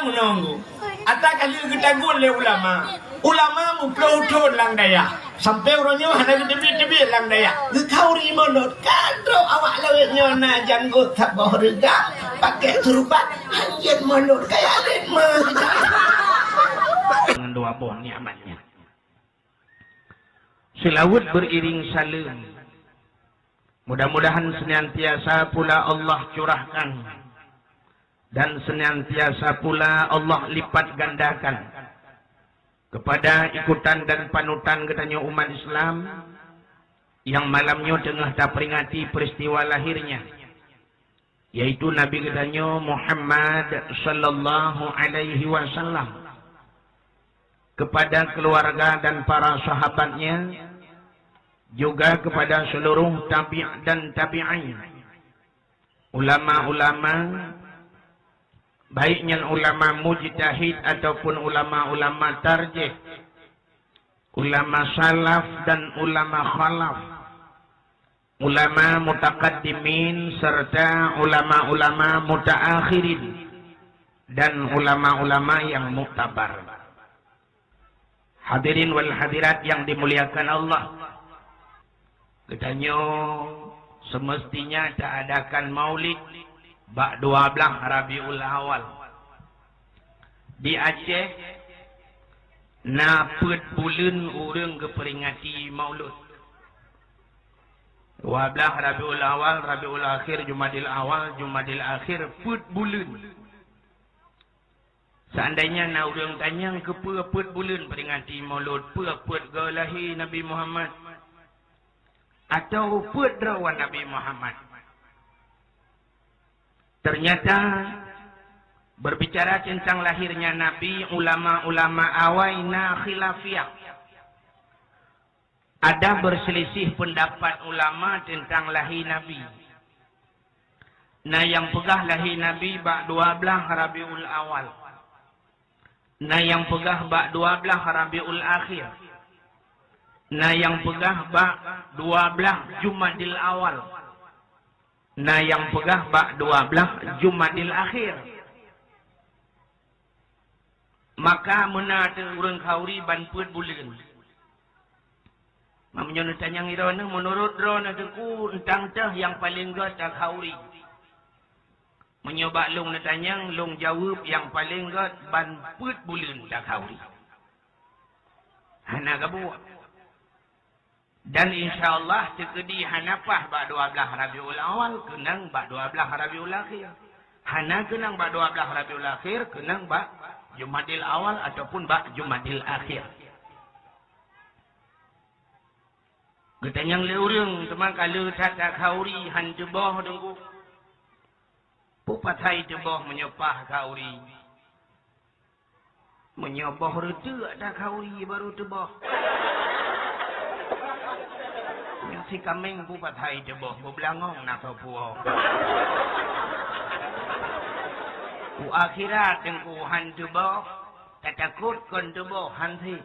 menunggu. Ata kali kita gule ulama. Ulama muploton lang daya. Sampai orangnya ada debi-debi lang daya. Kauri monot kadro awak lawetnya na janggut tak bawa rega. Pakai surupan hanjir monot kayak ritme. Dengan dua bon ni'matnya. Selawat beriring salam. Mudah-mudahan senantiasa pula Allah curahkan dan senantiasa pula Allah lipat gandakan kepada ikutan dan panutan katanya umat Islam yang malamnya tengah tak peringati peristiwa lahirnya, yaitu Nabi katanya Muhammad sallallahu alaihi wasallam, kepada keluarga dan para sahabatnya, juga kepada seluruh tabi' dan tabi'in, ulama-ulama, baiknya ulama mujtahid ataupun ulama-ulama tarjih, ulama salaf dan ulama khalaf, ulama mutaqaddimin serta ulama-ulama mutaakhirin dan ulama-ulama yang muktabar. Hadirin wal hadirat yang dimuliakan Allah, katanya semestinya tak adakan maulid bak 12 Rabiul Awal di Aceh. Napet bulan orang keperingati maulud 12 Rabiul Awal, Rabiul Akhir, Jumadil Awal, Jumadil Akhir, put bulan. Seandainya nak orang tanya ke put bulan peringati maulud, put lahir Nabi Muhammad atau put rawan Nabi Muhammad. Ternyata berbicara tentang lahirnya Nabi, ulama-ulama awaina khilafiyah. Ada berselisih pendapat ulama tentang lahir Nabi. Nah yang pegah lahir Nabi bak 12 Rabiul Awal. Nah yang pegah bak 12 Rabiul Akhir. Nah yang pegah bak 12 Jumadil Awal. Nah yang pegah bak 12 Jumadil Akhir. Maka menata urang kauri ban put bulan. Mamanya tanya ngirana menurut drona teku entang teh yang paling gat tak kauri. Menyoba long tanya long jawab yang paling gat ban put bulan tak kauri. Hana gabu. Dan insyaAllah tekedi hanapah bak 12 Rabiul Awal kenang bak 12 Rabiul Akhir. Hana kenang bak 12 Rabiul Akhir kenang bak Jumadil Awal ataupun bak Jumadil Akhir. Katanya leurang teman kalau tak kauri han jebah dengku. Pupatai jebah menyopah kauri. Menyopah rete tak kauri baru jebah. Si kameng bupat hai jeboh belangong nak puo. Ku akhirat dengku han jeboh takut kon jeboh hanti.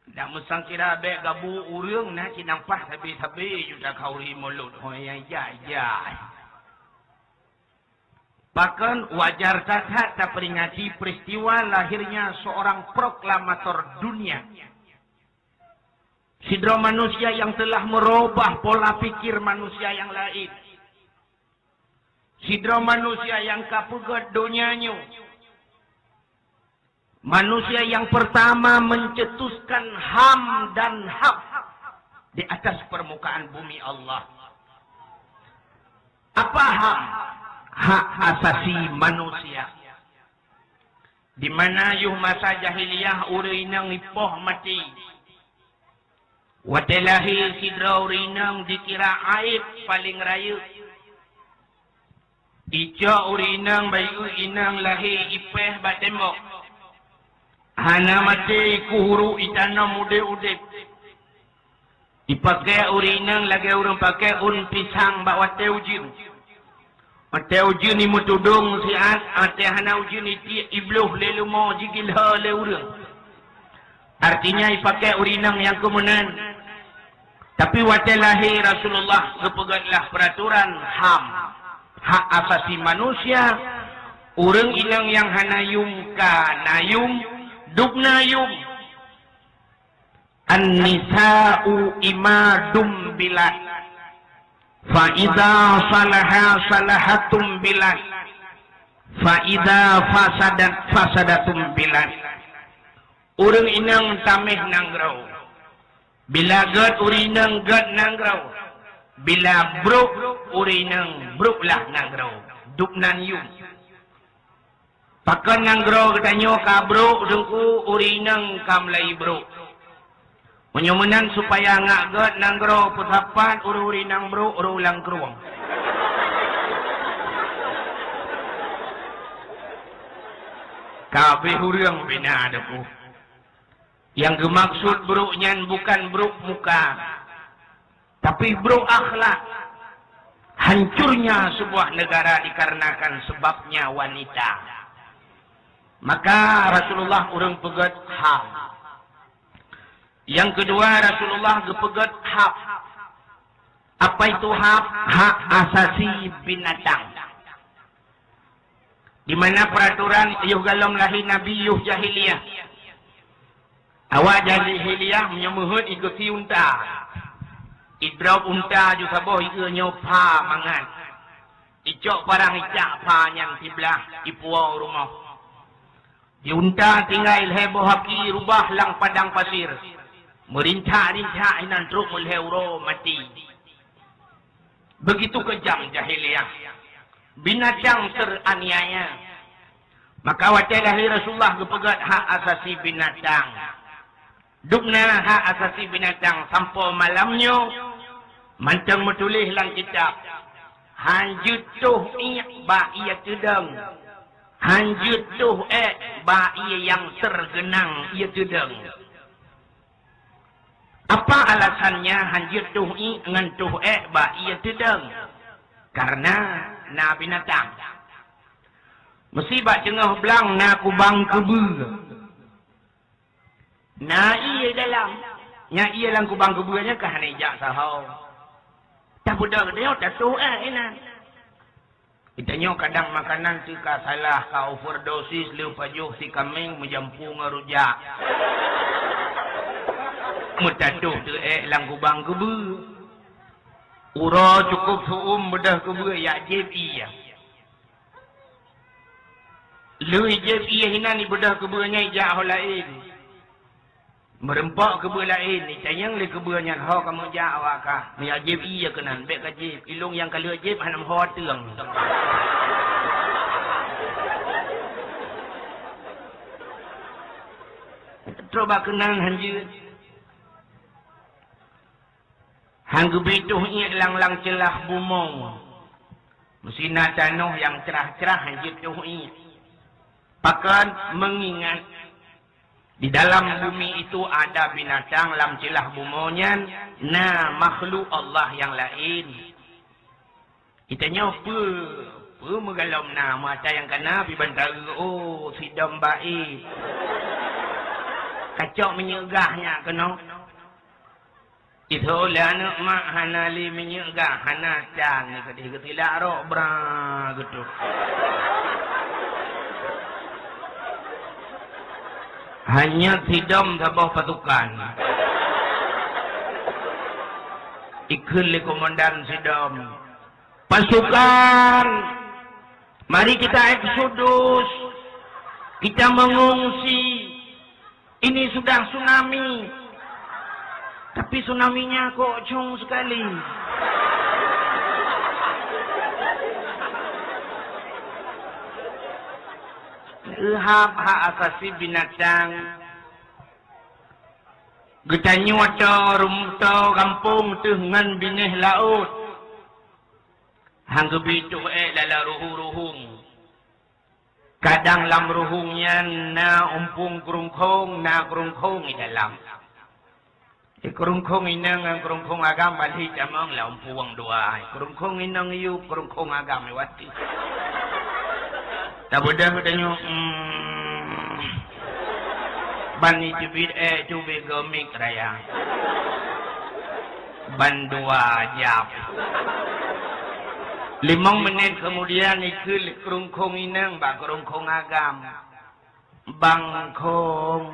Dak musang kira be gabu urang na cinampah tabi-tabi juta kauri mulut hoyai jai. Bahkan wajar tak peringati peristiwa lahirnya seorang proklamator dunia. Sidra manusia yang telah merubah pola pikir manusia yang lain. Sidra manusia yang kapegat dunianya. Manusia yang pertama mencetuskan HAM dan hak di atas permukaan bumi Allah. Apa HAM? Hak asasi manusia. Di mana yuh masa jahiliyah urinang ipoh mati. Watelahi sidra urinang dikira aib paling raya. Ica urinang bayu inang lahi ipeh batembok. Hana mati kuhuru itana mude-ude. Dipakai urinang lagi orang pakai pisang bak wate ujin. Wate ujin ni mutudung siat. Wate hana ujin iti ibluh lelumo jigil ha le urang. Artinya dipakai urinang yang kemunan. Tapi wate lahir Rasulullah kepegatlah peraturan HAM. Hak asasi manusia Urang inang yang hanayum ka nayum duk nayum. An-nisa'u imadum bilad. Fa idza salaha salahatum bilad. Fa idza fasadatum bilad. Urang inang tameh nanggrau. Bila gad urinang gad nanggrau. Bila bruk urinang bruk lah nanggrau. Duk nanyum. Pakan nanggrau katanya ka bruk dengku urinang kamlai bruk. Menyomenan supaya ngagad nanggrau putapan urinang bruk urulang keruang. Kabeh urang bina adaku. Yang gemaksud bruknya bukan bruk muka, tapi bruk akhlak. Hancurnya sebuah negara dikarenakan sebabnya wanita. Maka Rasulullah urang pegat hak. Yang kedua Rasulullah gepegat hak. Apa itu hak? Hak asasi binatang. Di mana peraturan yuh galam lahi Nabi yuh jahiliyah. Awak jahiliyah menyemuhut ikuti unta. Idrab unta juga boh ikutnya pa mangan. Icok parang icak pa yang tiblah ipuau rumah. Di unta tinggal heboh haki rubah lang padang pasir. Merintah-rintah inan truk mulheuro mati. Begitu kejam jahiliyah. Binatang teraniaya. Maka wajah Rasulullah kepegat hak asasi binatang. Dukna hak asasi binatang sampai malamnya mantang metulis lang kitab. Hanjut tuh ba ia tedang. Hanjut tuh ba ia yang tergenang ia tedang. Apa alasannya hanjut tuh ngan tuh ba ia tedang? Karena na binatang. Mesti bak cengah belang na kubang kebu. Na iya dalam. Nya iya lang kubang kebunya kah nejak sahau. Tak budak dia tak tahu enak. Itanya kadang makanan tu ka salah ka overdosis leu pajuh si kaming menjampu ngarujak. Mutatuh tu lang kubang kebu. Ura cukup suum bedah kebu ya jeb iya. Lui jeb iya hina ni bedah kebunya ijak lain. Merempak kebu lain ni sayang le kebunya ho kamu jak awak kah. Ni jeb iya kenan bek ka jeb ilung yang kali jeb hanam ho teung. Coba kenan hanjut. Hanggu bituh ia lang-lang celah bumong. Mesina tanuh yang cerah-cerah hanjut tuh ia. Pakan mengingat di dalam bumi itu ada binatang lam celah bumongnya, na makhluk Allah yang lain. Kitanya apa megalam nama ada yang kena pi bantara oh sidam baik. Kacau menyegahnya kena. Itu anak mak hanali menyegah hanacang ni ketika rok bra gitu. Hanya sidam tabah pasukan. Ikut le komandan sidam. Pasukan, mari kita eksodus. Kita mengungsi. Ini sudah tsunami. Tapi tsunami-nya kok cung sekali. Hak asasi binatang. Getanyo atau rumto kampung tu ngan binih laut. Hangga bitu lala ruhung-ruhung. Kadang lam ruhungnya na umpung kerungkong na kerungkong di dalam. Kerungkong inang ang kerungkong agam balik jamang la umpuang doa. Kerungkong inang yu kerungkong agam lewati. Tak budak-budaknya bani cubit cubit gemik raya. Ban dua jam. 5 menit kemudian ikut kerungkung inang bak kerungkung agam. Bangkong.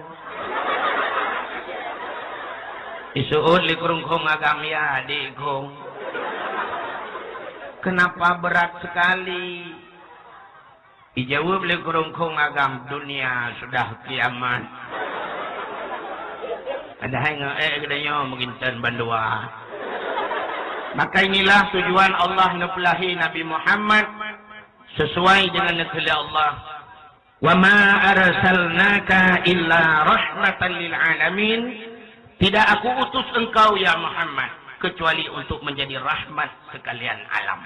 Isuut li kerungkung agam ya adik kong. Kenapa berat sekali? Dijawab li kerungkung agam, dunia sudah kiamat. Ada yang kedanya mengintan bandua. Maka inilah tujuan Allah nupelahi Nabi Muhammad sesuai dengan negeri Allah. Wa ma arsalnaka illa rahmatan lil alamin. Tidak aku utus engkau ya Muhammad kecuali untuk menjadi rahmat sekalian alam.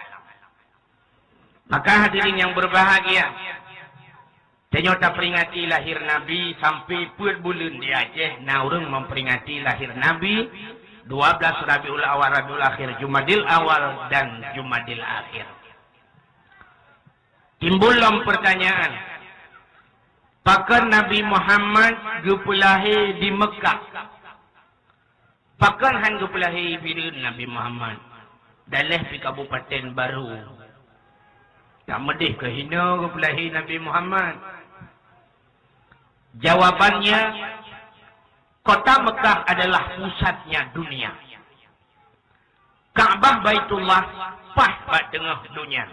Maka hadirin yang berbahagia, ternyata peringati lahir Nabi sampai bulan di Aceh. Nah, orang memperingati lahir Nabi 12 Rabiul Awal, Rabiul Akhir, Jumadil Awal dan Jumadil Akhir. Timbul pertanyaan, pakan Nabi Muhammad gepulahi di Mekah. Pakan han gepulahi birin Nabi Muhammad daleh di Kabupaten Baru. Tak medih ke hina gepulahi Nabi Muhammad. Jawabannya, kota Mekah adalah pusatnya dunia. Ka'bah Baitullah pas pada tengah dunia.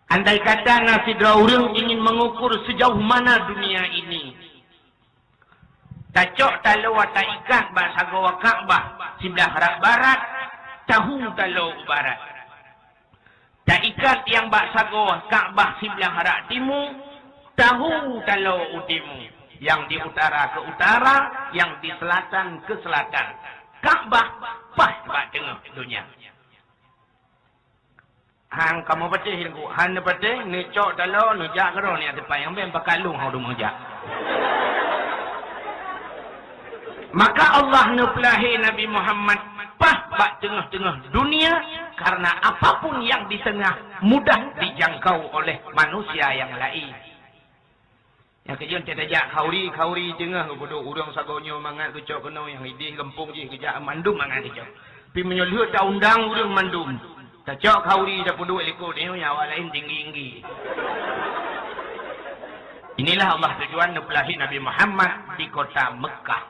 Andai kata nasidra orang ingin mengukur sejauh mana dunia ini, tacok talo wata ikat bahasa gawa Ka'bah sebelah harap barat, tahu talo barat. Tak ikat yang bahasa gawa Ka'bah sebelah harap timur, tahu talo utimu. Yang di utara ke utara, yang di selatan ke selatan. Ka'bah pas pada tengah dunia. Hang kamu baca hinggu, hang baca ni cok talo ni jak kero ni ada payang ben pakalung hau rumah jak. Maka Allah nupelahi Nabi Muhammad pas pada tengah-tengah dunia karena apapun yang di tengah mudah dijangkau oleh manusia yang lain. Yang kejadian tidak jak kauri jengah kepada orang sagonyo mangat kecok kena yang idih lempung je kejak mandum mangat kecok. Pi menyolih tak undang orang mandum. Tak cok kauri dah pun duit lekor dia awak lain tinggi-tinggi. Inilah Allah tujuan nupelahi Nabi Muhammad di kota Mekah.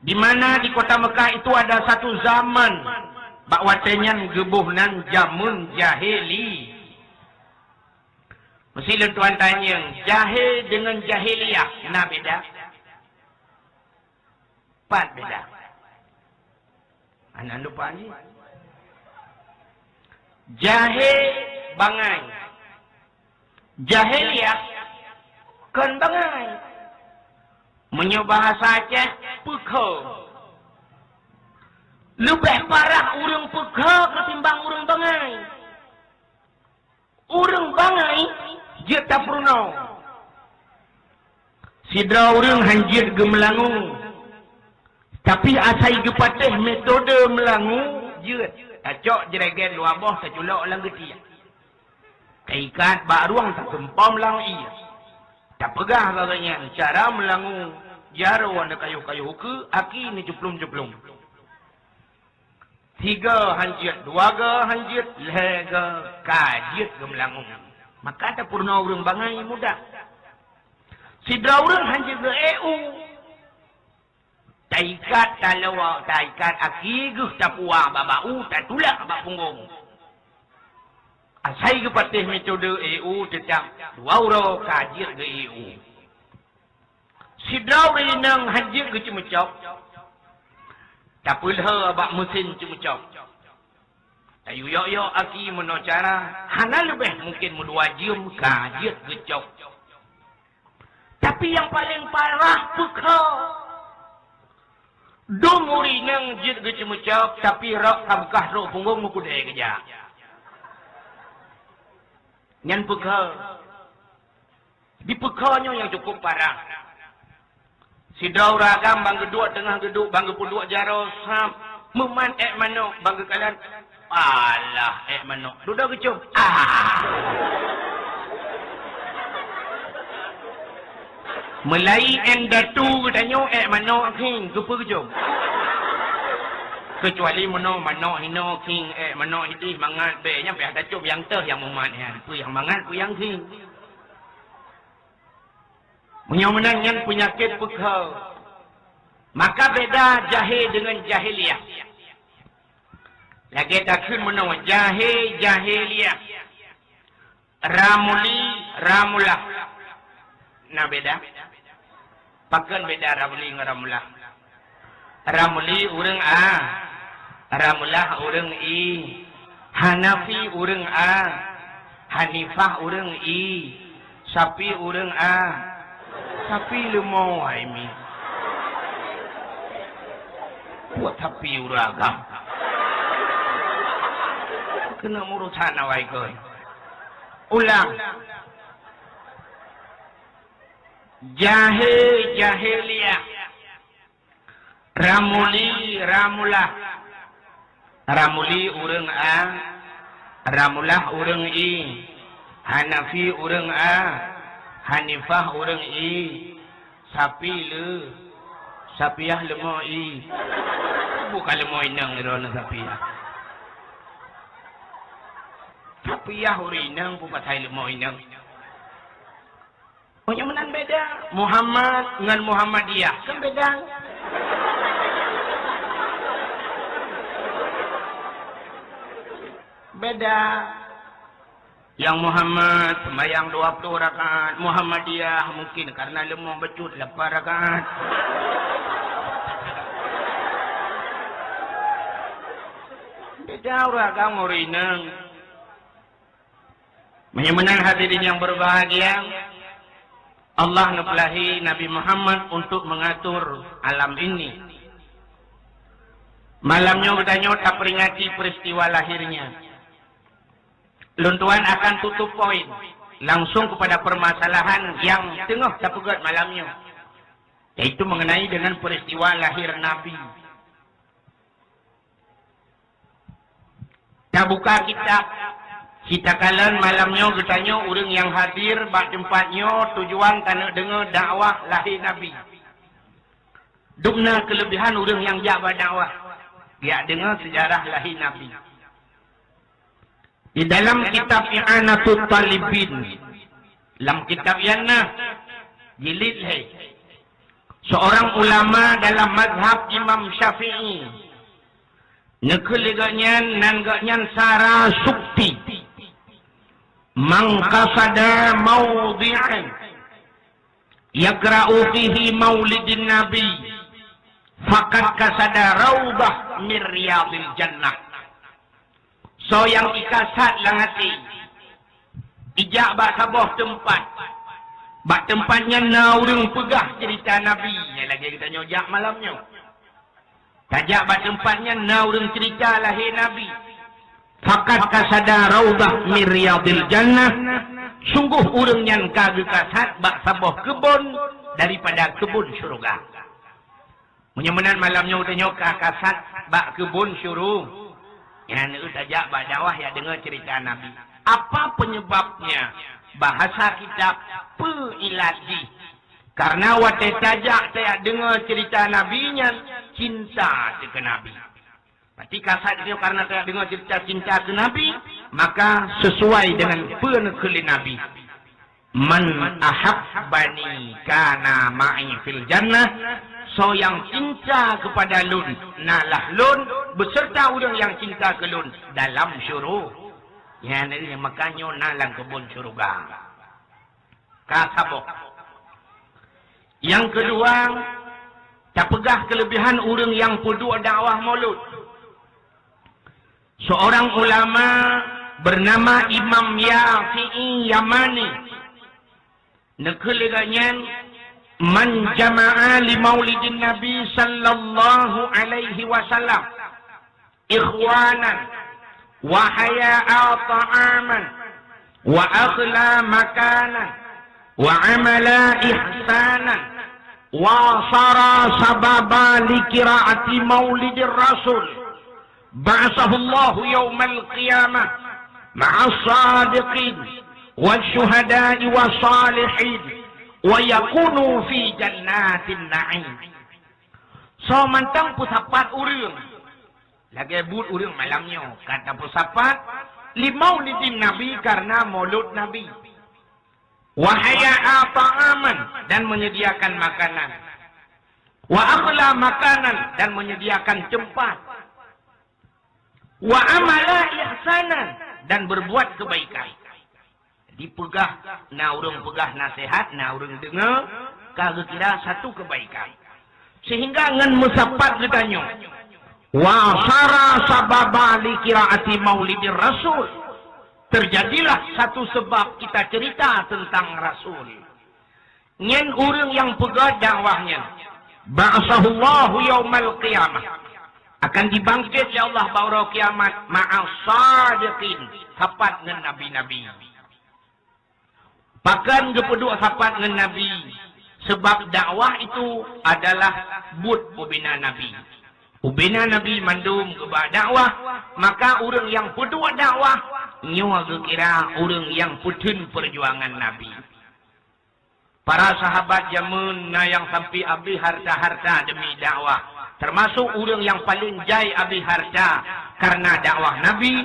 Di mana di kota Mekah itu ada satu zaman bak watenyan gebuhnan jamun jahili. Mesti tuan tanya, jahil dengan jahiliyah, nah beda? Pat beda. Anak lupa ni. Jahil bangai. Jahiliyah kan bangai. Menyebahasa Aceh, peka. Lebih parah orang peka ketimbang orang bangai. Orang bangai dia tak pernah. Sidra orang hanjir ke melangu. Tapi asai ke patih metode melangu. Dia tak jeregen luar bawah tak culak lang getia. Ikat bak ruang tak sempam lang iya. Tak pegah katanya. Cara melangu. Jara warna kayu-kayu ke. Aki ni cuplum-cuplum. 3 hanjir. 2 ke hanjir. 3 ke kajir ke melangu. Maka tak purna orang bangai mudah. Sidra orang hanjir ke EU. Taikat talawa, taikat akiguh tapua babau, tatulak bak punggung. Asai ke patih metode EU tetap 2 euro kajir ke EU. Sidra orang nang hanjir ke cemecok. Tak pulha bak mesin cemecok. Ayu yo aki meno cara hana lebih mungkin mu 2 jam kajit gecok. Tapi yang paling parah peka. Domuri nang jit gecemecok tapi rok kamkah ro punggung mu kudai keja. Nyan peka. Di pekanya yang cukup parah. Sidau ragam bang geduk tengah geduk bang gepuduk jaro sam meman manok bang kalian. Alah, manok. Duda kecum. Melai en datu katanya manok king, kepa kecum. kecuali mano hino king mano hidih mangat be nya pe ada cub yang teh yang mumat ya pu yang mangat pu yang king menang penyakit pekau maka beda jahil dengan jahiliyah lagi takun mano jahiliyah ramulah nah beda pakan beda ramuli dengan ramulah ramuli urang ramulah urang i hanafi urang hanifah urang i sapi urang sapi lemau ai mi buat sapi uragam kena urusan awai koi ulang jahiliyah ramuli urang ramulah urang i hanafi urang hanifah urang i sapiyah lemau i bukan lemau inang irona sapiyah urinang bukan hai lemau inang oh yang menang beda Muhammad dengan Muhammadiyah kan beda yang Muhammad sembahyang 20 rakaat Muhammadiyah mungkin karena lemah becut 8 rakaat beda orang murinang menang hadirin yang berbahagia Allah nupelahi Nabi Muhammad untuk mengatur alam ini malamnya bertanya tak peringati peristiwa lahirnya Luntuan akan tutup poin langsung kepada permasalahan yang tengah terpegat malamnya, yaitu mengenai dengan peristiwa lahir Nabi. Kita buka kitab, kita kalian malamnya bertanya orang yang hadir bak tempatnya tujuan karena dengar dakwah lahir Nabi. Dukna kelebihan orang yang jabat dakwah, dia dengar sejarah lahir Nabi. Di dalam kitab I'anatul Talibin, dalam kitab Yana, jilid seorang ulama dalam mazhab Imam Syafi'i, nekeliganyan nanganyan sara sukti, mangkasada maudhi'an, yakra'u fihi maulidin Nabi, faqad kasada raubah min riyadil jannah. So yang ikasat langati ijak bak saboh tempat bak tempatnya naurung pegah cerita Nabi yang lagi kita nyojak malamnya tajak bak tempatnya naurung cerita lahir Nabi fakat kasada raubah min riyadil jannah sungguh urang yang kagak kasat bak saboh kebun daripada kebun syurga menyemenan malamnya utanya kasat bak kebun syurga yang itu tajak badawah ya dengar cerita Nabi. Apa penyebabnya? Bahasa kitab peiladi. Karena waktu tajak saya dengar cerita Nabinya cinta ke Nabi. Berarti kasat dia karena saya dengar cerita cinta ke Nabi, maka sesuai dengan penekeli Nabi. Man ahabbani kana ma'i fil jannah. So yang cinta kepada lun, nalah lun beserta orang yang cinta ke lun dalam syurga. Ya, makanya nalang kebun syurga. Kasabok. Yang kedua, tak pegah kelebihan orang yang pudu dakwah maulud. Seorang ulama bernama Imam Yafi'i Yamani. Nekeligannya man jama'a li maulidin Nabi sallallahu alaihi wasallam ikhwanan wa haya'a ta'aman wa akhla makanan wa amala ihsanan wa sara sababa li qira'ati maulidir rasul ba'athahu Allah yawmal qiyamah ma'as sadiqin wal syuhada'i was salihin wa yakunu fi jannatin na'im. So mantang pusapat urang Lagi but urang malamnya. Kata pesapat, limaulidin Nabi karena maulud Nabi. Wahaya ta'aman dan menyediakan makanan. Wa akhla makanan dan menyediakan tempat. Wa amala ihsanan dan berbuat kebaikan. Dipegah, na urang pegah nasihat, na urang dengar, kagak kira satu kebaikan. Sehingga ngan musapat gedanyo. Wa sara sababa li qiraati maulidir rasul. Terjadilah satu sebab kita cerita tentang Rasul. Nyen urang yang pegah dakwahnya. Ba'asahullahu yaumal qiyamah. Akan dibangkit ya Allah baura kiamat ma'as sadiqin. Sapat dengan nabi-nabi. Bahkan kepeduk sapat dengan nabi. Sebab dakwah itu adalah but ubina nabi. Ubina nabi mandum keba dakwah. Maka orang yang peduk dakwah. Nyawa kira orang yang putun perjuangan nabi. Para sahabat zaman yang sampai abdi harta-harta demi dakwah. Termasuk orang yang paling jai abdi harta. Karena dakwah nabi.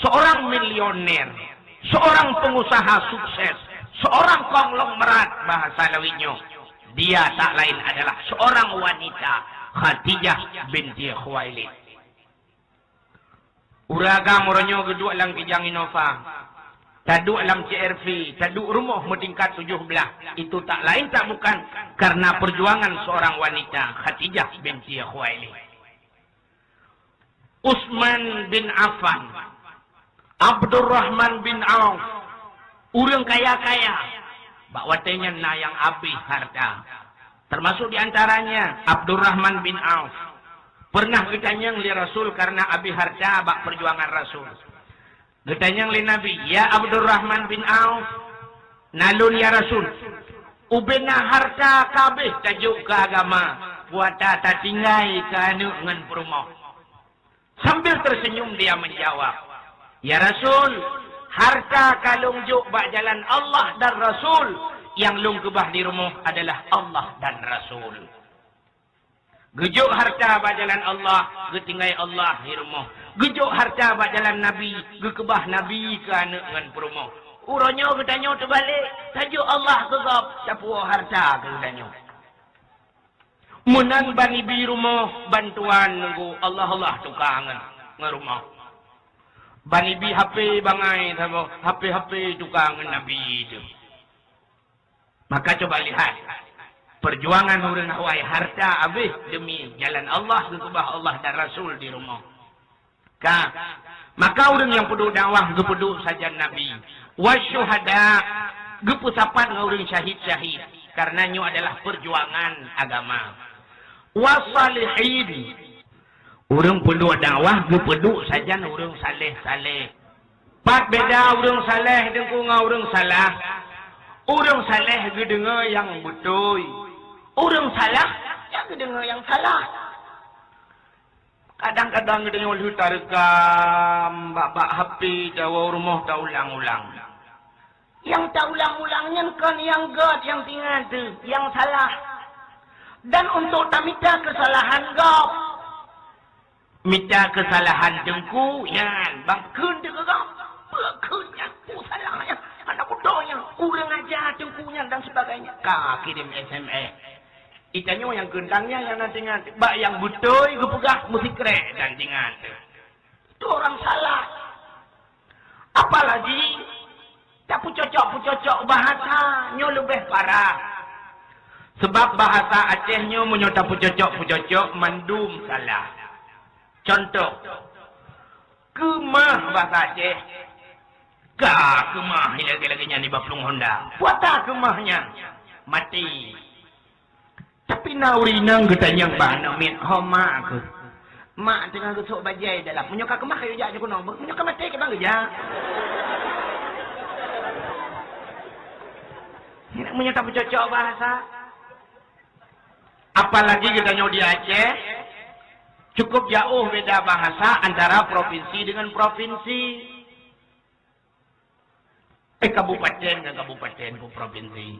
Seorang milioner. Seorang pengusaha sukses. Seorang konglomerat bahasa lawinyo. Dia tak lain adalah seorang wanita. Khadijah binti Khuwailid. Uraga moronyo geduk lang kijang Innova. Taduk dalam CRV. Taduk rumah meningkat 17. Itu tak lain tak bukan. Karena perjuangan seorang wanita. Khadijah binti Khuwailid. Utsman bin Affan. Abdurrahman bin Auf. Urang kaya-kaya. Bakwatenya na yang abih harta. Termasuk diantaranya Abdurrahman bin Auf. Pernah ditanya li Rasul karena abih harta bak perjuangan Rasul. Ditanya li Nabi, ya Abdurrahman bin Auf, nalun ya Rasul. Ubena harta kabeh tajuk ke agama. Puata tak tinggai ke anu ngan perumah. Sambil tersenyum dia menjawab, ya Rasul, harta kalung juk bak jalan Allah dan Rasul. Yang lung kebah di rumah adalah Allah dan Rasul. Gejuk harta bajalan Allah, getinggai Allah di rumah. Gejuk harta bajalan Nabi, gekebah Nabi ke anak dengan perumah. Uronyo getanyo terbalik, tajuk Allah gegap, capuo harta getanyo. Munan bani bi rumah, bantuan nunggu Allah tukangan ngerumah. Bani bi HP bangai sama HP tukangan Nabi itu. Maka coba lihat. Perjuangan orang awai harta habis demi jalan Allah, gekebah Allah dan Rasul di rumah. Maka orang yang peduk dakwah, gepeduk saja Nabi. Wasyuhada, gepusapan orang syahid-syahid. Karenanya adalah perjuangan agama. Wasalihin, orang peduk dakwah, gepeduk saja orang saleh-saleh. Pat beda orang saleh dengan orang salah. Orang saleh gedengar yang betul. Orang salah, yang kedengar yang salah. Kadang-kadang kedengar hutar rekam, bak HP, jawab rumah tak ulang-ulang. Yang tak ulang-ulangnya kan yang God, yang tinggal tu, yang salah. Dan untuk tak minta kesalahan God. Minta kesalahan dengku, yan, bangkun dengku God. Berkunnya, ku salahnya, anak bodohnya, kurang ajar dengkunya dan sebagainya. Kak kirim SMS. Itanya yang gendangnya yang nanti nganti. Bak yang betul, gepegah mesti krek dan tinggal. Itu orang salah. Apalagi, tak pucocok bahasanya lebih parah. Sebab bahasa Acehnya menyota pucocok mandum salah. Contoh, kemah bahasa Aceh. Kemah, lagi-laginya di Baplung Honda. Puata kemahnya, mati. Tapi naurinang getanyang bahana min homa ke. Mak tengah gesok bajai dalam. Menyokak kemah kayu jak je kuno. Menyokak mati ke bang gejak. Menyokak bercocok bahasa. Apalagi getanya di Aceh. Cukup jauh beda bahasa antara provinsi dengan provinsi. Kabupaten dengan kabupaten ke provinsi.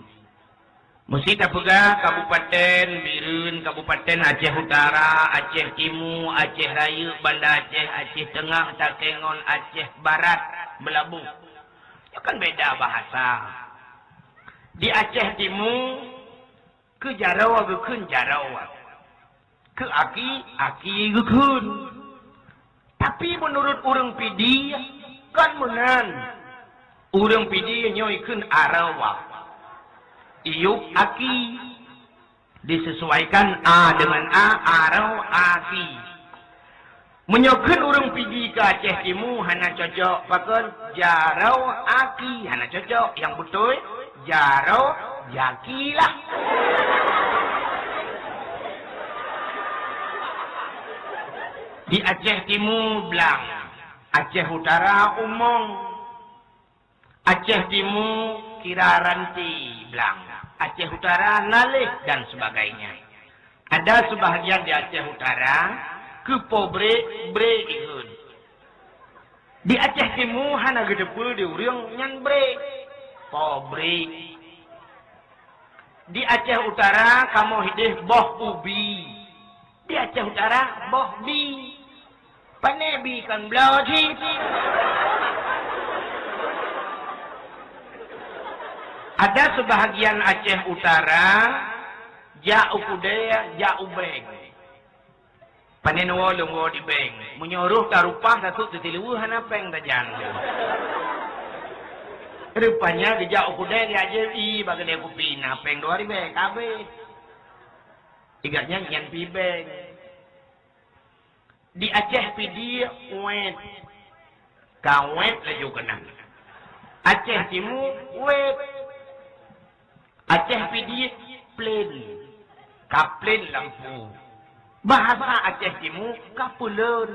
Mesti tak pegah Kabupaten Birun, Kabupaten Aceh Utara, Aceh Timur, Aceh Raya, Banda Aceh, Aceh Tengah, Takengon, Aceh Barat, Belabu. Itu kan beda bahasa. Di Aceh Timur, ke jarau agakun jarau. Ke aki agakun. Tapi menurut orang Pidi, kan menan. Orang Pidi nyoikun arawa. Iuk aki disesuaikan A dengan A, arau aki. Menyokun orang Pidi ke Aceh Timur hana cocok pakai jarau aki, hana cocok. Yang betul jarau jaki lah. Di Aceh Timur belang, Aceh Utara umong, Aceh Timur kira ranti belang. Aceh Utara nalih dan sebagainya. Ada sebahagian di Aceh Utara ke pobre ihun. Di Aceh Timur hana gedepe di urang nyan bre pobre. Di Aceh Utara kamu hidih boh ubi. Di Aceh Utara boh bi. Panebi kan belau cip. Ada sebahagian Aceh Utara jauh kudaya jauh beng. Panenwo lungo di beng. Menyuruh tarupah satu tetilu hana peng tajang. Rupanya di jauh kudaya di aja i bagai kopi na peng 2 hari beng kabe. Iganya nyan pi beng. Di Aceh Pidi wet. Kawet laju kenang. Aceh Timur wet. Aceh Pidi plain. Kaplen lampu. Bahasa Aceh Timur kapulen.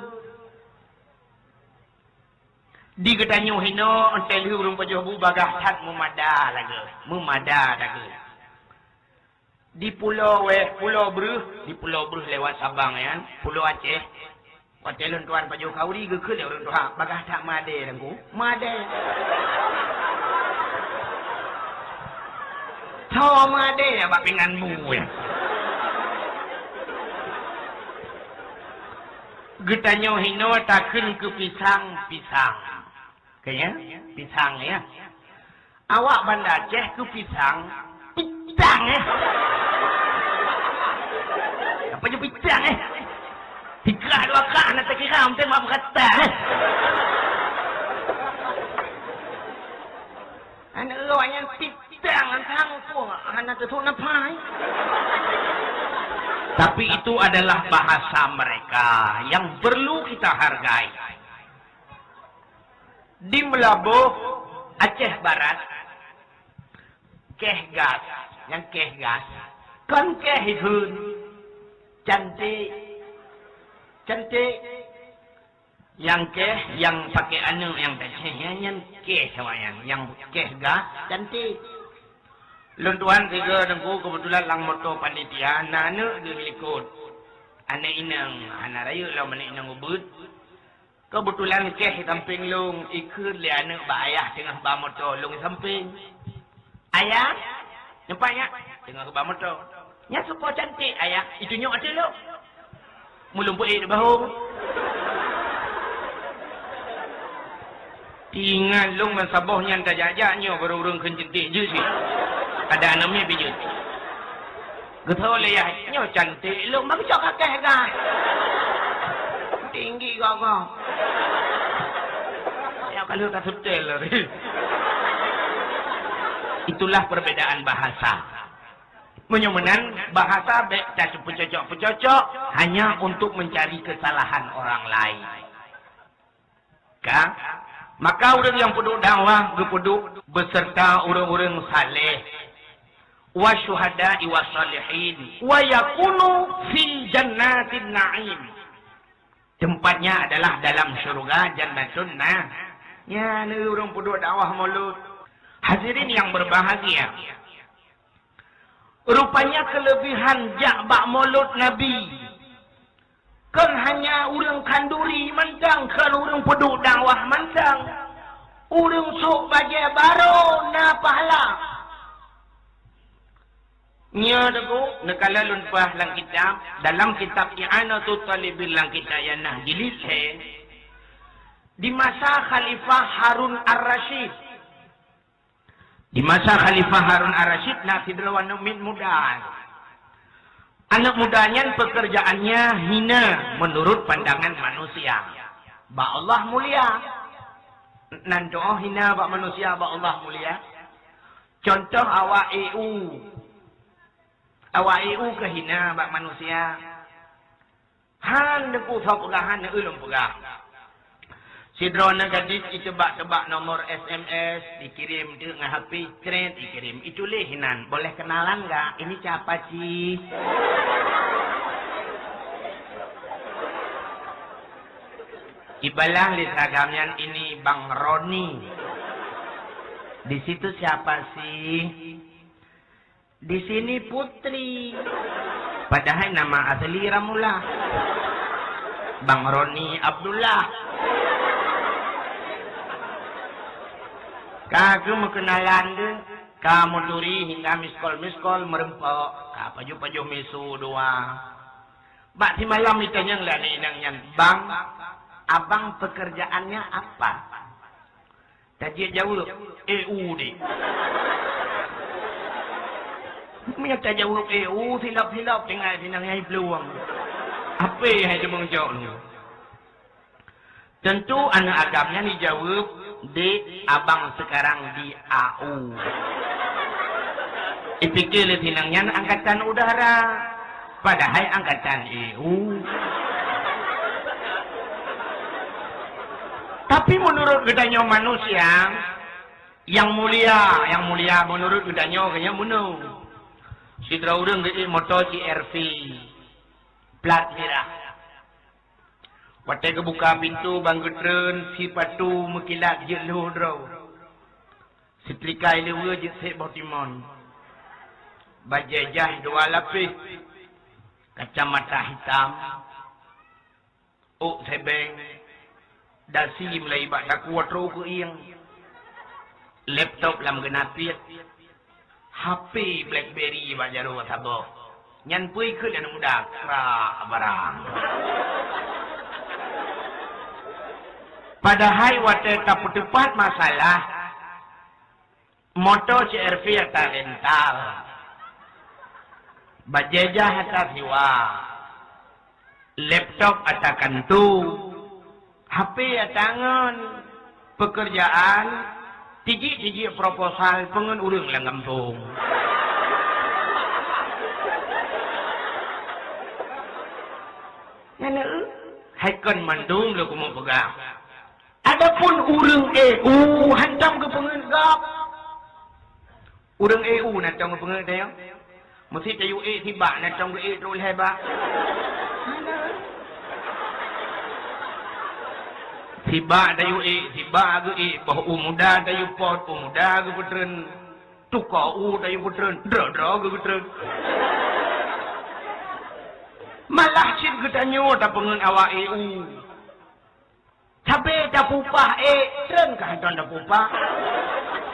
Di Gedanyo hino entel hurung pajobu bagah tat memada lagi. Di Pulau Bruh lewat Sabang ya. Pulau Aceh. Hotelun tuan pajoh kauri gekeun ya urang tuha bagah tak made dengku. Made. Thoma deh ya bapinganmu ya. Getanyo hino takun ke pisang. Kayaknya pisang ya. Awak Banda Aceh ke pisang ya. Apa je pisang ya? 3 2 kah nak kira am tema berkata. Ana royan jangan sangkung anak itu napai. Tapi itu adalah bahasa mereka yang perlu kita hargai. Di Melabuh Aceh Barat keh gas kan keh hidun cantik yang pakai anu yang keh semuanya yang keh gas cantik. Luntuan tiga dengku kebetulan lang moto panitia nana dia likut. Ane inang, anak raya lah mana inang ubud. Kebetulan keh samping lung ikut le anak ba ayah tengah ba moto lung samping. Ayah, nampaknya tengah ba moto. Nya suka cantik ayah, itu nyok ada lo. Mulung puik di bahu. Tinggal lung dan sabohnya tak jajaknya baru-baru kencantik je sih. Ada namanya bijut. Getau le ya, nyo cantik lu mak cok kakek kan. Tinggi kau. Ya kalau tak setel. Itulah perbedaan bahasa. Menyomenan bahasa tak pecocok hanya untuk mencari kesalahan orang lain. Kan? Maka orang yang peduk dakwah gepeduk beserta orang-orang saleh wa syuhada'i wa salihin wa yakunu fil jannatin na'im. Tempatnya adalah dalam syurga jannatun nah. Ya, ni orang peduk dakwah maulud. Hadirin yang berbahagia. Rupanya kelebihan jakbak maulud Nabi. Kan hanya orang kanduri mantang, kan orang peduk dakwah mantang. Orang sok bagai baru na pahala. nya dagu nakala lunpah lang kitab dalam kitab I'anatul Talibil lang kita yanah jilid di masa Khalifah Harun Ar-Rasyid. Di masa Khalifah Harun Ar-Rasyid nah sidrawan min muda. Anak mudanya pekerjaannya hina menurut pandangan manusia. Ba Allah mulia. Nan doa hina ba manusia ba Allah mulia. Contoh awak EU. Awak EU kehina ba manusia. Han deku pegahan ulum pegah. Sidrona gadis itebak-tebak nomor SMS dikirim dengan HP trend dikirim. Itu hinan. Boleh kenalan enggak? Ini siapa sih? Ibalah lisagamnya ini Bang Roni. Di situ siapa sih? Di sini Putri. Padahal nama asli Ramullah. Bang Roni Abdullah. Kagu mengenalan de, kamu duri hingga miskol merempok, kapaju misu doa. Bak di malam ditanya lah ni nangyan, bang, abang pekerjaannya apa? Tadi jawab EU deh. Mereka jawab EU silap tinggal nangyan peluang. Apa yang dia menjawab ni? Tentu anak agamnya dijawab. Di abang sekarang di AU. Ipikir tinangnya angkatan udara. Padahal angkatan EU. Tapi menurut gedanya manusia yang mulia menurut gedanya kayaknya bunuh. Sidra urang di motor CRV plat merah. Watai kebuka pintu banggetren si patu mekilat jeluh draw. Si plikai lewa je sek botimon. Bajajah dua lapis. Kacamata hitam. Sebeng. Dasi mulai bak daku watro ke iyang. Laptop lam genapit. HP Blackberry bajaru sabok. Nyan pui ke dan muda krak barang. Padahal waktu tak tepat masalah motor CRV atau rental bajajah atau siwa laptop atau kantu HP atau tangan pekerjaan tiji proposal pengen urang lang kampung yana haikon mandung lu kumu pegang. Adapun urang EU hantam ke pengenggap. Urang EU natang ke pengenggap. Mesti tayu E tiba natang ke E terus hebat. Tiba tayu E tiba ke E bahu muda tayu pot muda ke putren. Tukau tayu putren dra ke putren. Malah cin ketanyo ta pengen awak EU. Tapi dah pupah tren kah tuan dah pupah.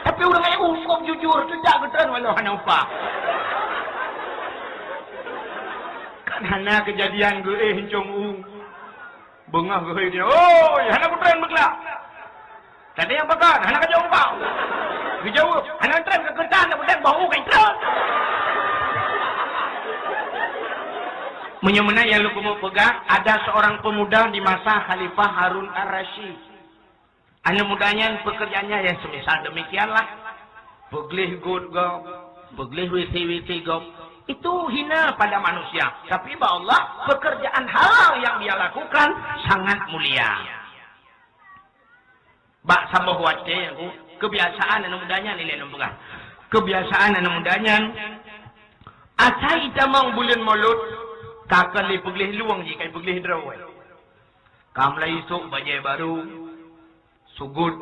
Tapi orang EU kok jujur tidak ke tren walau hana upah. Kan hana kejadian ke hincung bengah ke dia. Oh, hana ke tren begla. Tadi yang bakar hana ke jauh kau. Dijawab hana tren ke kertan dah bukan bau kan tren. Menyemena yang lu mau pegang, ada seorang pemuda di masa Khalifah Harun Ar-Rasyid. Anak mudanya pekerjaannya yang semisal demikianlah. Beglih good go, beglih witi go. Itu hina pada manusia. Tapi bahwa Allah pekerjaan halal yang dia lakukan sangat mulia. Bak sabah wajah aku kebiasaan anak mudanya nilai nombor. Kebiasaan anak mudanya asai tamang bulan mulut. Takkan li peglih luang jika peglih drawai. Kamla isuk bajai baru. Sugud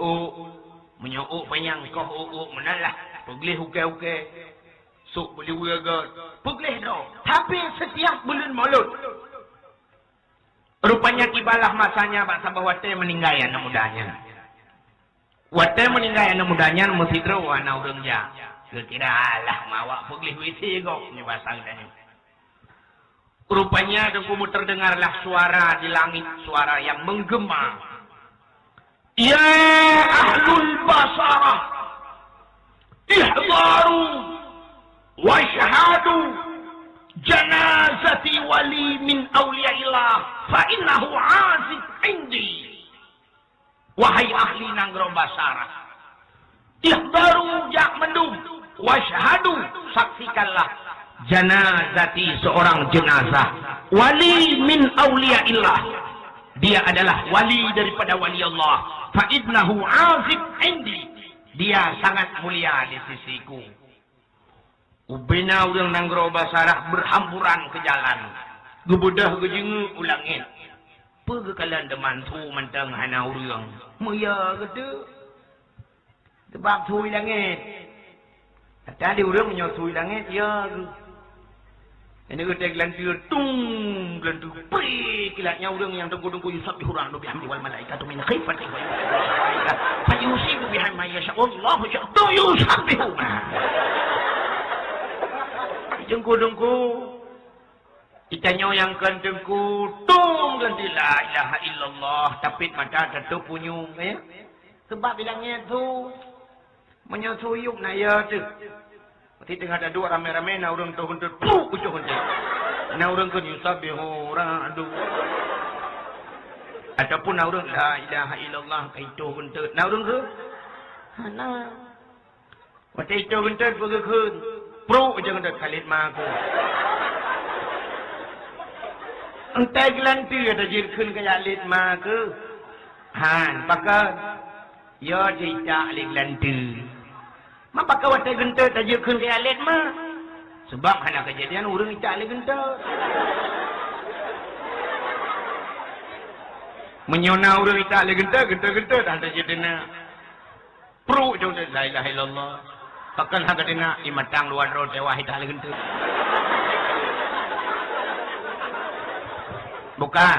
menyok panyang koh menalah. Peglih uke. Suk beli ugagat. Peglih draw. Tapi setiap bulan mulut. Rupanya kibalah masanya Pak Sabah Wate meninggal anak mudanya. Wate meninggal anak mudanya mesti draw anak urangnya. Kira alah mawak pergi wisi kok ni pasang tadi. Rupanya dengkumu terdengarlah suara di langit, suara yang menggema. Ya ahlul basarah, ihdaru wa syahadu janazati wali min awliyaillah fa innahu azib indi. Wahai ahli Nanggro Basarah, ihdaru jak mendung wa syahadu, saksikanlah janazati, seorang jenazah wali min awliyaillah, dia adalah wali daripada wali Allah. Fa innahu azib indi, dia sangat mulia di sisiku. Ubina urang Nanggro Basarah berhamburan ke jalan. Gebedah gejengu ulangit. Pergi kalian demantu mentang hana urang. Muya kata. Sebab sui langit. Tadi urang menyosui langit ya. Ini kata gelantir tung gelantir pri kilatnya urang yang tengku-tengku yusabbihu rahmanu bihamdi wal malaikatu min khifati wa fa yusibu biha ma yasha wallahu sya'tu yusabbihu. Tengku-tengku itanya yang kan tengku tung gelantir la ilaha illallah, tapi mata tutup punyung ya. Sebab bilangnya tu menyosuyuk na ya tu. Di tengah ada dua rame-rame, na orang tu huntur, ucap huntur. Na orang kan yusabbihu ra'du. Ataupun na orang la ilaha illallah kaitu huntur. Na orang ke? Hana. Waktu itu huntur pergi ke. Pro ucap huntur khalid maku. Entah gelantir ada jirkan kaya lid maku. Han, pakai. Ya tidak gelantir. Maka kau ada gentar tajukkan ke alit mah. Sebab hanya kejadian orang itu alih gentar. Menyona orang itu alih gentar, gentar-gentar dah tajukkan. Pro jauh la ilaha illallah. Pakan hak dina imatang luar roh dewa itu alih gentar. Bukan.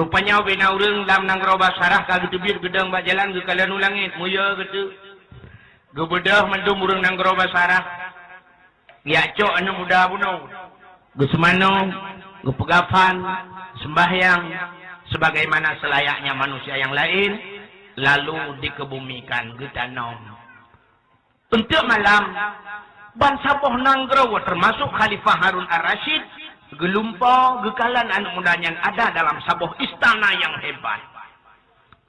Rupanya bina orang dalam Nanggro Basarah kalau tebir gedang bak jalan ke kalian ulangit. Muya gitu. Gebedah mendum urang Nanggro Basarah. Ya cok anu muda bunuh. Gesemano, gepegafan, sembahyang sebagaimana selayaknya manusia yang lain, lalu dikebumikan getanom. Untuk malam bangsa Poh Nanggro termasuk Khalifah Harun Ar-Rasyid gelumpau gekalan anak mudanya ada dalam sabuh istana yang hebat.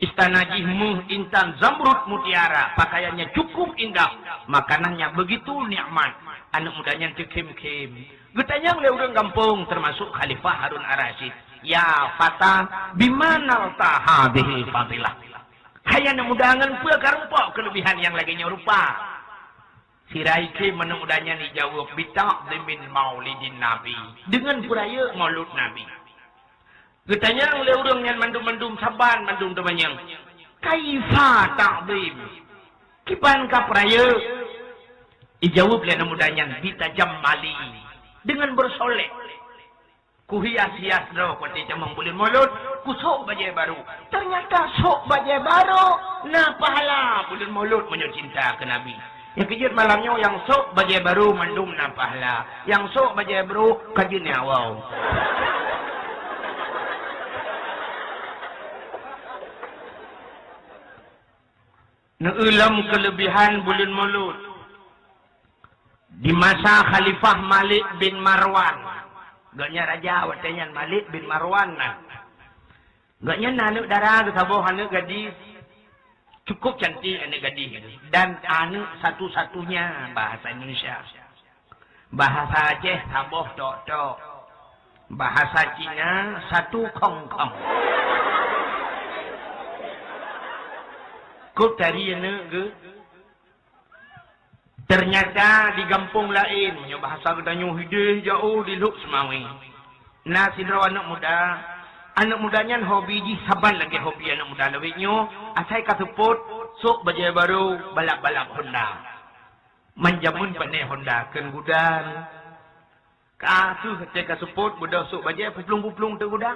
Istana Jihmuh intan zamrud mutiara, pakaiannya cukup indah, makanannya begitu nikmat. Anak mudanya cekim-kim. Getanya oleh orang kampung termasuk Khalifah Harun Ar-Rasyid. Ya fata bimana taha bihi fadilah. Hai anak mudangan pula karupa kelebihan yang lagi nyerupa. Siraiki anak mudanya dijawab bitaqdimin maulidin nabi, dengan peraya maulud nabi. Getanya oleh orang yang mandum-mandum saban, mandum temannya. Kaifa ta'zim? Kipan ka peraya? Dijawab oleh mudanya bitajam mali, dengan bersolek. Kuhias-hias roh kuati camang bulan maulud, kusok bajai baru. Ternyata sok bajai baru, nah pahala bulan maulud menyocinta ke Nabi. Yang kejut malamnya yang sok bajai baru mandum na pahala. Yang sok bajai baru kajin awau. Neulam kelebihan bulan maulud di masa Khalifah Malik bin Marwan. Gaknya raja watanya Malik bin Marwan. Gaknya anak darah ke sabuh anak gadis cukup cantik anak gadis dan anak satu-satunya bahasa Indonesia. Bahasa Aceh sabuh tok-tok. Bahasa Cina satu kong-kong. Kau tadi anak ke? Ternyata di kampung lain, bahasa katanya hidih jauh di luk semawi. Nah, sidro anak mudanya hobi di saban lagi hobi anak muda lewitnya. Asai kasuput, sok bajai baru balap-balap Honda. Manjamun pandai Honda ken gudan. Kasu ketika kasuput budak sok bajai puplung-puplung tu guda.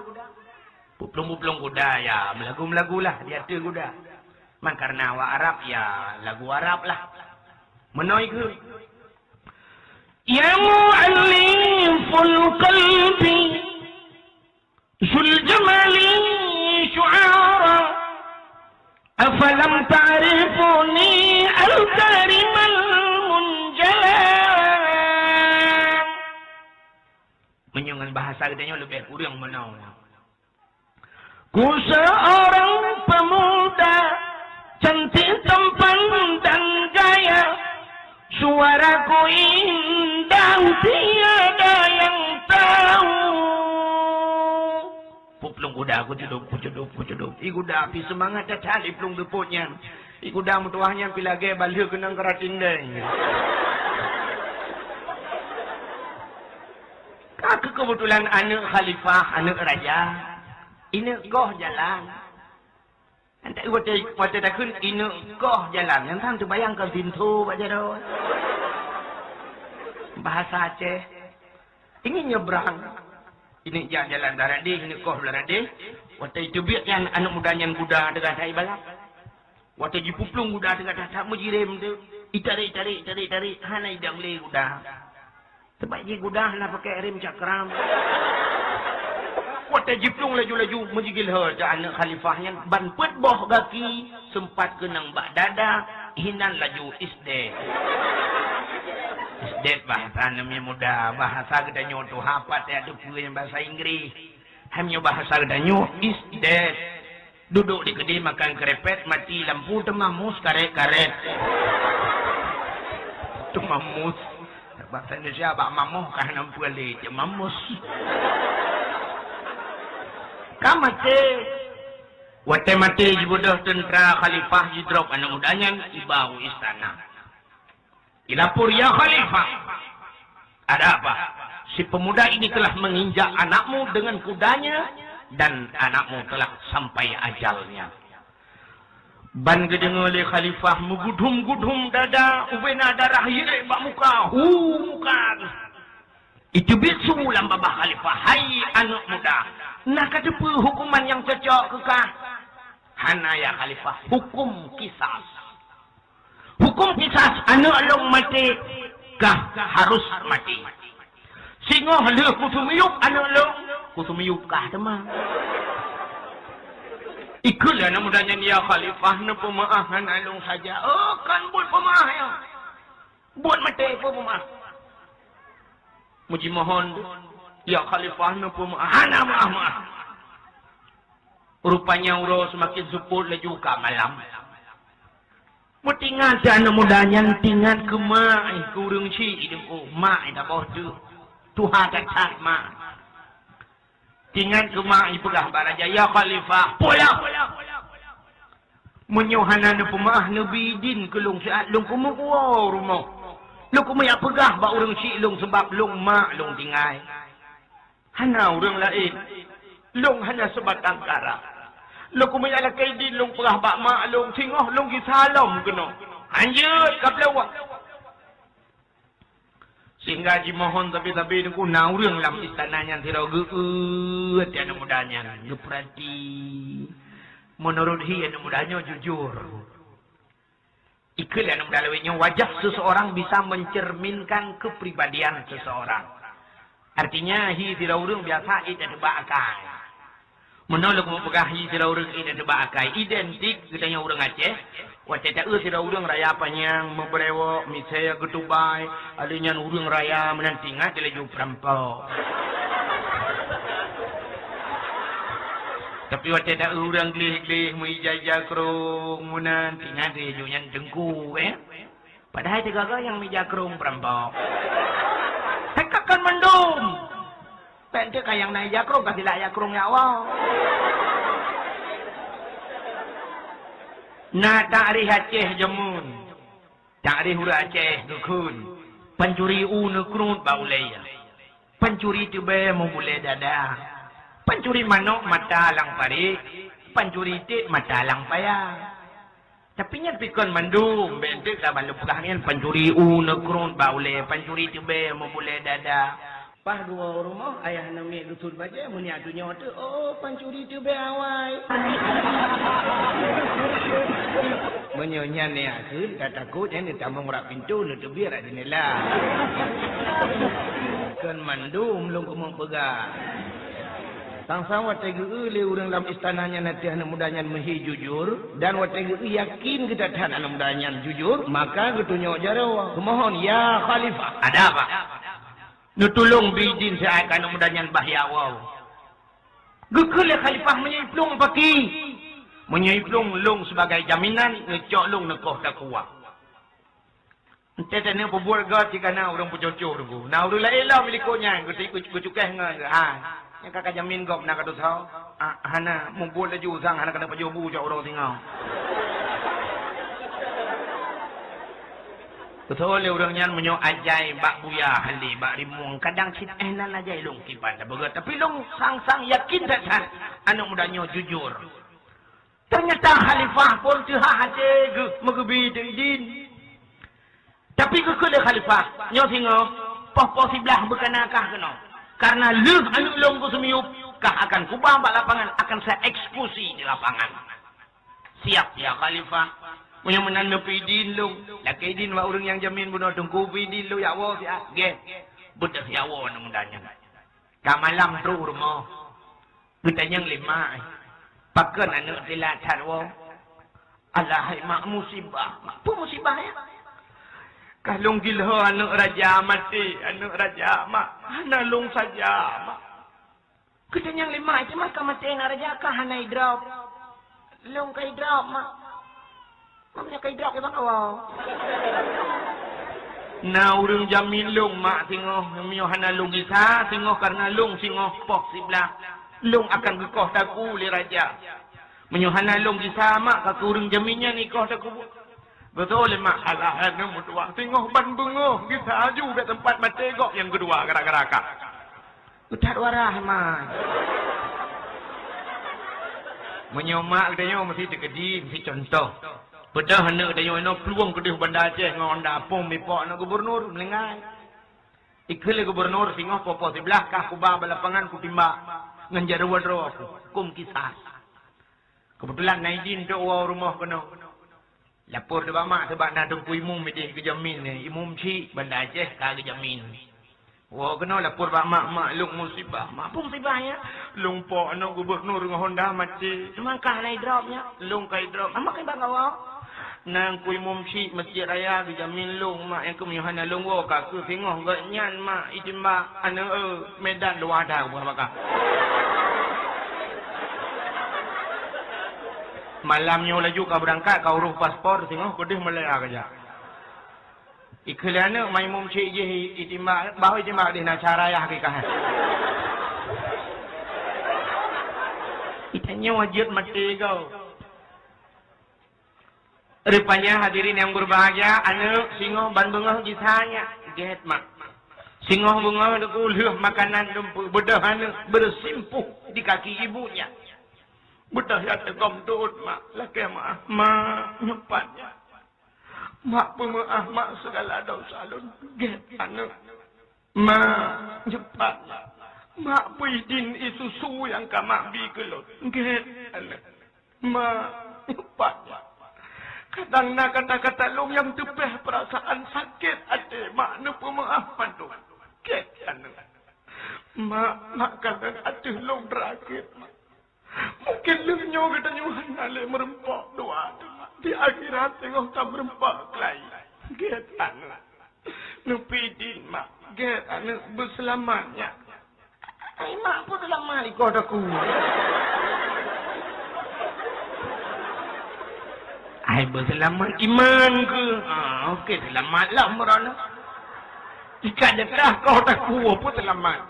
Puplung-puplung guda ya, melagu-melagu lah dia tu guda. Man karena wa Arab ya lagu Arab lah. Menoi ke? Ya mu'alliful qalbi Zul jamali syu'ara Afalam ta'rifuni al-karimal munjala. Menyungan bahasa gedenya lebih kurang menau. Ku seorang pemuda cantik tampan dan gaya, suaraku indah tiada yang tahu. Puplung kuda aku ceduk. Kuda api semangat dah cari plung depotnya. Kuda mutuahnya pilage balik kenang keratin deh. Kakak kebetulan anak khalifah, anak raja. Ini goh jalan. Nanti waktu dah kun ini goh jalan. Yang tang tu bayangkan pintu baca doh. Bahasa Aceh. Ini nyebrang. Ini jalan darat dia, ini goh darat dia. Waktu itu biarkan anak mudanya kuda dengan saya balap. Waktu itu puplung kuda dengan tak mujirim tu. Tarik. Hana idang le kuda. Sebab dia kuda lah pakai rem cakram. Waktu jiplung laju-laju menjigil herja anak khalifahnya ban pet boh gaki sempat kenang bak dada hinan laju isdet bahasa namanya muda bahasa gedanyo tu hapat ya tu yang bahasa Inggris hamnya bahasa gedanyo isdet duduk di kedai makan kerepet mati lampu temamus karet temamus bahasa Indonesia bak mamuh kan lampu le temamus kamate wate mati jibudah tentera khalifah jidrop anak mudanya ibau istana ilapur ya khalifah ada apa si pemuda ini telah menginjak anakmu dengan kudanya dan anakmu telah sampai ajalnya ban gedeng oleh khalifah mugudhum dada ubena darah hire bak muka muka itu bisu lam babah khalifah hai anak muda nak kata hukuman yang cocok kekah hana ya khalifah hukum kisas anak long mati kah harus mati singoh le kutumiyuk anak long kutumiyuk kah teman ikutlah anak mudanya dia khalifah na pemaahan along saja kan buat pemaah ya buat mati pemaah muji mohon ya khalifah na pemaahan maaf rupanya uro semakin sepul laju ka malam mutingan anak mudanya tingan ke mai kurung ci idengku mai dah boh tu Tuhan tak mai tingan ke mai pegah baraja ya khalifah pola menyuhana na pemaah nabi din ke long saat long kumu rumah long kumu ya pegah ba urang ci long sebab long mak long tingai hana urang lain long hanya sebatang kara long kumu ya lakai din long pegah ba mak long singoh long gisalom keno anjeut kaplawak sehingga jimohon tapi niku naurang lam istananya tirau geut ya mudanya geprati menurut hi anu mudanya jujur ikut anu mudalawenya wajah seseorang bisa mencerminkan kepribadian seseorang artinya hi tiraurung biasa ida debakai menolak mempegah hi tiraurung ida debakai identik katanya urang Aceh wacce ta tiraurung raya panyang membrewo misaya getubai alinya urang raya menantinga dilaju perampok tapi waktu ada orang gelih-gelih menijajah kerung munan tinggal dia junyan dengku padahal tiga yang menijajah kerung perampok hekakan mendum penting kayang naik jakrung kasih layak kerung ya awal na ta'rih Aceh jemun ta'rih hura Aceh dukun pencuri nekrut baulaya pencuri tube membule dada pencuri manok mata lang pari, pencuri tik mata lang payah. Tapi nya pikon mandum, bentuk ka balupkahnya pencuri nekrut baule, pencuri tebe membule dada. Pah dua rumah ayah nami lutut baja muni adunya tu pencuri tebe awai. Menyonya ni akhir, dah takutnya ni tak mengurap pintu, ni biar ada ni lah. Kan mandum, belum kumang pegang. Sang-sang wategu le orang dalam istananya nanti anak mudanya mehi jujur. Dan wategu yakin kita tahan anak mudanya jujur. Maka ketunyok jarawa. Kumohon, ya Khalifah. Ada apa? Nutulung bidin saya akan anak mudanya bahyawaw. Gekele Khalifah menyiplung paki. Menyiplung lung sebagai jaminan, ngecok lung nekoh tak kuat. Entah tak nak berbuat gak jika nak orang bercocok tu. Nak orang lain lah miliknya. Aku cukai dengan yang kakak jamin gak nak kata tahu. Hana membuat laju sang, hana kena pajobu cak orang tinggal. Betul le orang yang menyo ajai bak buya hali bak rimung kadang cit nan ajai long kipan dah begat tapi long sang yakin tak san anak mudanya jujur. Ternyata khalifah pun tuha hati megebi din. Tapi kekele khalifah nyo singo poh sebelah berkenakah kena. Karena leuh anu long ku semiup kah akan kubah bak lapangan akan saya eksekusi di lapangan. Siap ya khalifah. Punya menanda pidin lu. Laki din wa orang yang jamin bunuh tungku pidin lu ya Allah siap. Ge. Betul ya Allah namanya. Ka malam tu rumah. Kita yang lima. Pakan anak dilachat wa. Alahai mak musibah. Apa musibah ya? Kalung gilho anak raja mati. Anak raja mak. Hana lung saja mak. Kita yang lima. Cuma mati anak raja kah hana hidrap. Lung ka hidrap mak. Mamanya kay drak ibang awaw. Na urang jamin lung mak singoh miyo hana lung isa singoh karena lung singoh pok siblah. Lung akan gekoh taku li raja. Miyo hana lung isa mak ka urang jaminnya ni koh taku. Betul le mak alah anu mutua singoh ban bengoh kita aju ke tempat mati gok yang kedua gara-gara kak. Utat warah mak. Miyo mak dia mesti tekedi mesti contoh. Bedah anak dia yang peluang kedih bandar Aceh ngon dapung mipok anak gubernur melengai. Ikhle gubernur singoh popo sebelah kah kubah balapangan ku timbak ngan jarwa aku kum kisah. Kebetulan Naidin tu rumah kena. Lapor de bamak sebab nak tunggu imum medih kejamin ni. Imum cik bandar Aceh kah kejamin. Wah kena lapor bamak mak lung musibah. Mak pun musibah ya. Lung pok anak gubernur dengan Honda mati. Semangkah naik dropnya. Lung kai drop. Amak kai bangawak. Nang kui mumsi masjid raya dijamin lung mak yang kemuyuhan lung wo kaku singoh gak nyan mak itimba ane medan luar dah buah bakal. Malamnya laju kau berangkat kau urus paspor singoh kedih melaya kerja. Ikhlana mai mumsi je itimba bahu itimba di nacara ya hakikah. Itanya wajib mati kau. Rupanya hadirin yang berbahagia, anak singoh ban bengah kisahnya. Get mak. Singoh bengah itu lihat makanan lumpur. Bedah anak bersimpuh di kaki ibunya. Bedah ya tegom tuut mak. Laki maaf. Mak nyepatnya. Mak pemaaf mak segala dosa lun. Get anak. Mak nyepatnya. Mak puidin isusu yang kamak bikelot. Get anak. Mak nyepatnya. Kadang nak kata-kata long yang tepeh perasaan sakit hati mak nu pemaafan tu. Kekan. Mak kadang hati long terakhir. Mungkin lengnya kita nyuhan ale merempak doa tu. Di akhirat tengok tak merempak lagi. Kekan. Nu pidin mak. Kekan berselamatnya. Ai mak pun selamat ikut aku. Hai berselamat iman ke? Okey selamatlah merana. Jika dekah kau tak kuat pun selamat.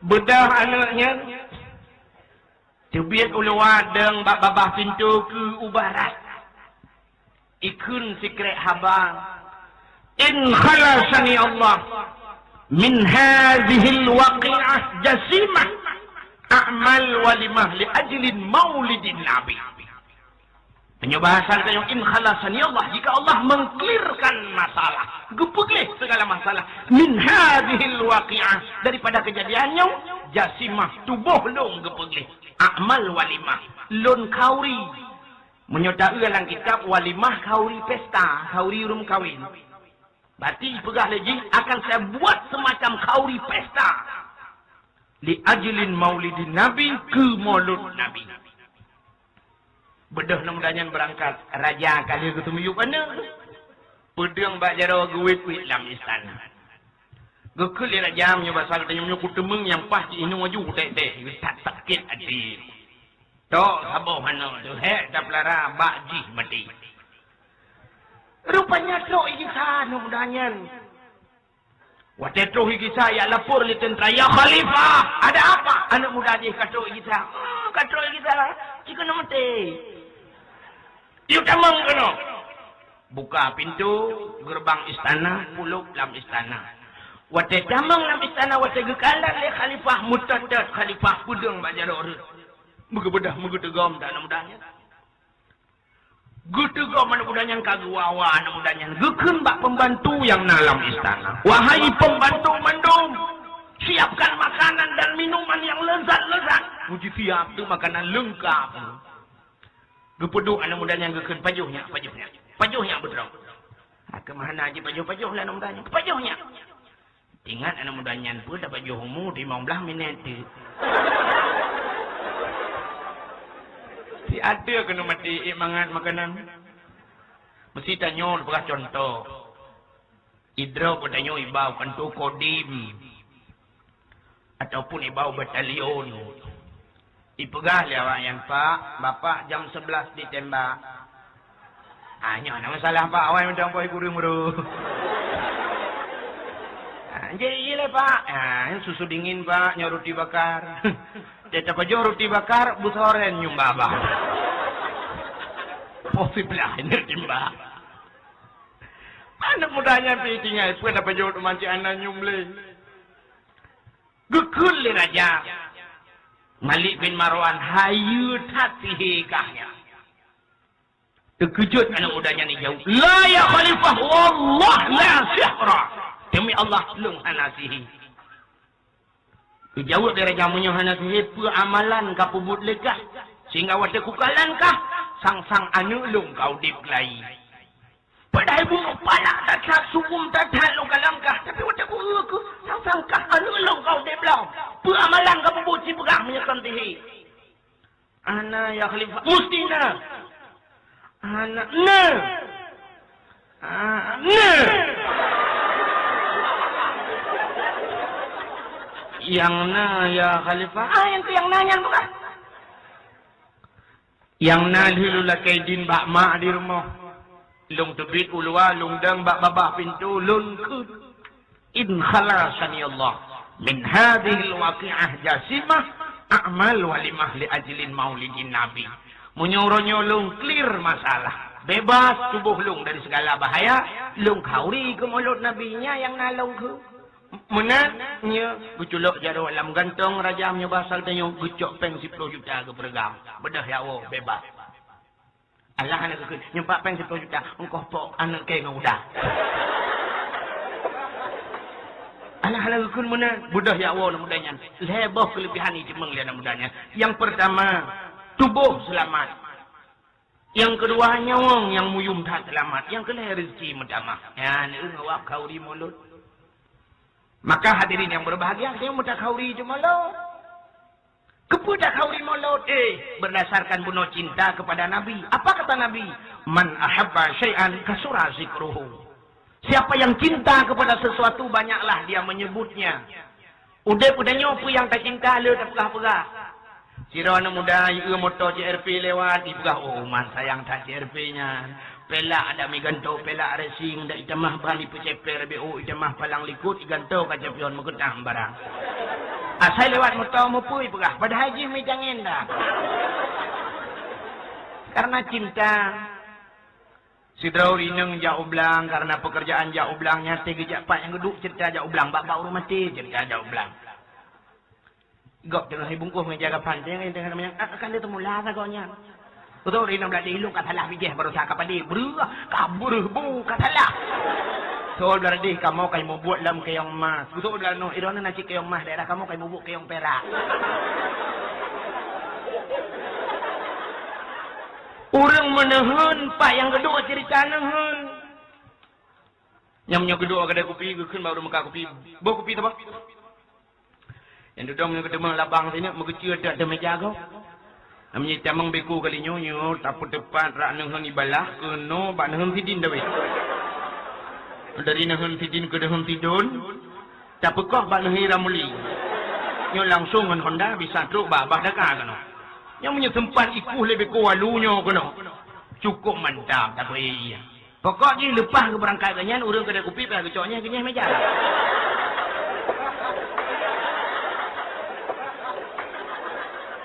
Bedah anaknya. Terbiat ulu wadang babah pintu ke ubarat. Ikun sikret habang. In khalasani Allah min hadhil waqi'ah jasimah a'mal walimah li ajlin maulidin nabi. Penyebahasan yang in khalasani Allah. Jika Allah mengklirkan masalah. Gepuklah segala masalah. Min hadhil waqi'ah. Daripada kejadiannya. Jasimah. Tubuh long gepuklah. A'mal walimah. Lon kauri. Menyota dalam kitab walimah kauri pesta, kauri rum kawin. Berarti pegah lagi akan saya buat semacam kauri pesta. Li ajlin maulidin Nabi ke maulud Nabi. Bedah namudanya berangkat. Raja kali ketemu yuk mana? Pedang bak jaro guit-guit dalam istana. Gekul dia raja menyoba pasal tanya menyokut temeng yang pas di inung maju tek-tek. Tak sakit hati. Tok sabar mana tu. Hek tak pelara bakji mati. Rupanya tok ikisah namudanya. Waktu itu ikisah ya lapor li tentera. Ya Khalifah. Ada apa? Anak muda dia kata ikisah. Kata ikisah. Jika nama mati. Dia tamang kena. Buka pintu gerbang istana, puluk dalam istana. Waktu tamang dalam istana, waktu gekalan le Khalifah mutadat Khalifah pudung bajar urut. Muga-bedah muga-tegam tak namudanya. Gutegam namudanya kaguawa namudanya. Gekun bak pembantu yang dalam istana. Wahai pembantu mandum, siapkan makanan dan minuman yang lezat-lezat. Muji siap tu makanan lengkap. Gepeduk anak mudanya gekun pajuhnya. Pajuhnya betul. Kemana aja pajuh-pajuh lah anak mudanya. Pajuhnya. Ingat anak mudanya pun dah pajuhmu di 15 minit. Si ada kena mati mangan makanan. Mesti tanya bekas contoh. Idra pun tanya ibau kantor kodim. Ataupun ibau batalion. Ipegah lewat yang pak, bapak jam 11 ditembak. Hanya ada masalah pak, awak minta apa ibu rumah. Jadi lah pak, susu dingin pak, nyawa roti bakar. Dia apa jauh roti bakar, busoren nyumbah bah. Possible lah ini timbah. Mana mudahnya pergi tinggal, pun apa jauh mancing anak nyumle. Gekul le raja. Malik bin Marwan hayut hati kahnya. Terkejut anak mudanya ni jauh. La ya Khalifah, wallah la sihra. Demi Allah, lung hanasihi. Jawab dari jamunya hanasihi, pu amalan ka pubut legah. Sehingga waktu kukalan kah, sang-sang anu lung kau diplai. Padahal bunuh palak tak tak sukum tak tak lung kalam kah. Tapi waktu ku sang-sang kah anu lung kau diplai. Pu amalan ka pubut si pegah menyekam tihi. Ana ya Khalifah, mustina. Ana, na. Na. Yang na ya Khalifah. Yang tu yang nanya bukan? Yang na dulu lah kaidin bak mak di rumah. Lung tebit ulwa, lung dang bak babah pintu, lung kut. In khalasani Allah. Min hadihil waqi'ah jasimah. A'mal walimah li ajlin maulidin Nabi. Menyuruh lung clear masalah. Bebas tubuh lung dari segala bahaya. Lung kauri ke mulut Nabinya yang nalung ke. Menatnya guculok jaro dalam gantong raja punya basal tanya gucok peng 10 juta ke pergam. Bedah ya Allah bebas. Allah anak ke nyempak peng 10 juta engkau pok anak ke ngaudah. Allah anak ke mana bedah ya Allah mudahnya. Lebih kelebihan itu menglihat mudahnya. Yang pertama tubuh selamat. Yang kedua nyawang yang muyum tak selamat. Yang kelihatan rezeki mendamah. Ya ni ngawak kau di mulut. Maka hadirin yang berbahagia, saya mudah kauri jumalau. Kepada kauri mulut, berdasarkan bunuh cinta kepada Nabi. Apa kata Nabi? Man ahabba syai'an kasura zikruhu. Siapa yang cinta kepada sesuatu, banyaklah dia menyebutnya. Udah nyopu yang tak cinta, lu tak pegah-pegah. Sirana muda, motor JRP lewat, dipegah, oh man sayang tak JRP-nya. Pelak ada mi ganto, pelak racing, dah itamah bali peceper, BO itamah palang likut, ganto kaca pion mengutang barang. Saya lewat motor mupui pegah, pada haji mi jangan dah. Karena cinta. Sidrau rineng jauh belang, karena pekerjaan jauh belangnya, tegejak pak yang geduk cerita jauh belang, bak-bak urut mati cerita jauh belang. Gok tengah bungkus menjaga pantai, yang tengah namanya, akan dia temulah agaknya. Betul, ini nak diilung katalah bijih baru cakap pada berah kabur bu katalah. So berarti kamu kayak mau buat dalam keong emas. Betul dah no, irona nasi keong emas daerah kamu kayak mau buat keong perak. Urang menehan pak yang kedua cerita nehan. Yang kedua kedai kopi gekeun baru muka kopi. Bawa kopi tu pak. Yang duduk kedua labang sini mengecil ada meja kau. Namanya camang beku kali nyonyo tapu tepat rak nehan ibalah keno bak nehan sidin dah weh. Dari nehan sidin ke nehan tidun. Tapu kau bak nehan ramuli. Nyo langsung dengan Honda bisa truk babah dakar kena. Yang punya tempat ikuh lebih kualunya kena. Cukup mantap tak iya. Pokoknya lepas ke berangkatannya urang kedai kopi pada coknya kenyah meja.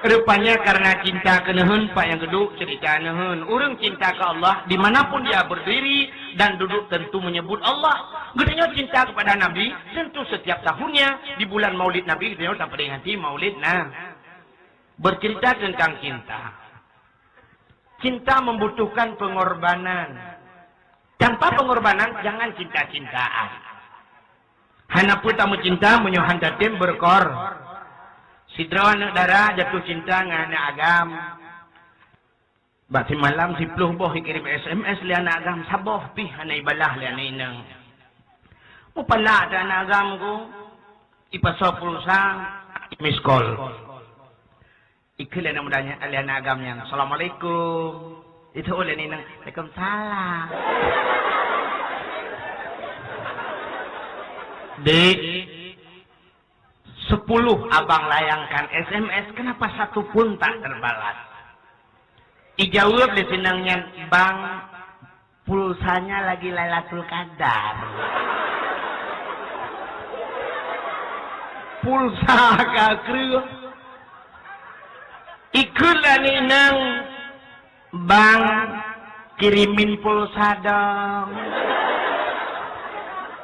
Rupanya karena cinta ke nehan pak yang kedua cerita nehan. Urang cinta ke Allah dimanapun dia berdiri dan duduk tentu menyebut Allah. Gedenya cinta kepada Nabi tentu setiap tahunnya di bulan Maulid Nabi gedenya tak pada hati Maulid bercerita tentang cinta. Cinta membutuhkan pengorbanan. Tanpa pengorbanan jangan cinta-cintaan. Hana tamu cinta menyohan datim berkor. Sidra anak darah jatuh cinta dengan anak agam. Bati malam si peluh boh kirim SMS li anak agam saboh pi anak ibalah li anak inang. Mu pala ada anak agam ko ipasok pulsa miss call. Ikil anak mudanya ali anak agamnya. Assalamualaikum. Itu oleh inang. Waalaikumsalam. Dek 10 abang layangkan SMS, kenapa satu pun tak terbalas? Dijawab di senangnya, bang, pulsanya lagi Lailatul Qadar. Pulsa kakru. Ikutlah nih nang, bang, kirimin pulsa dong.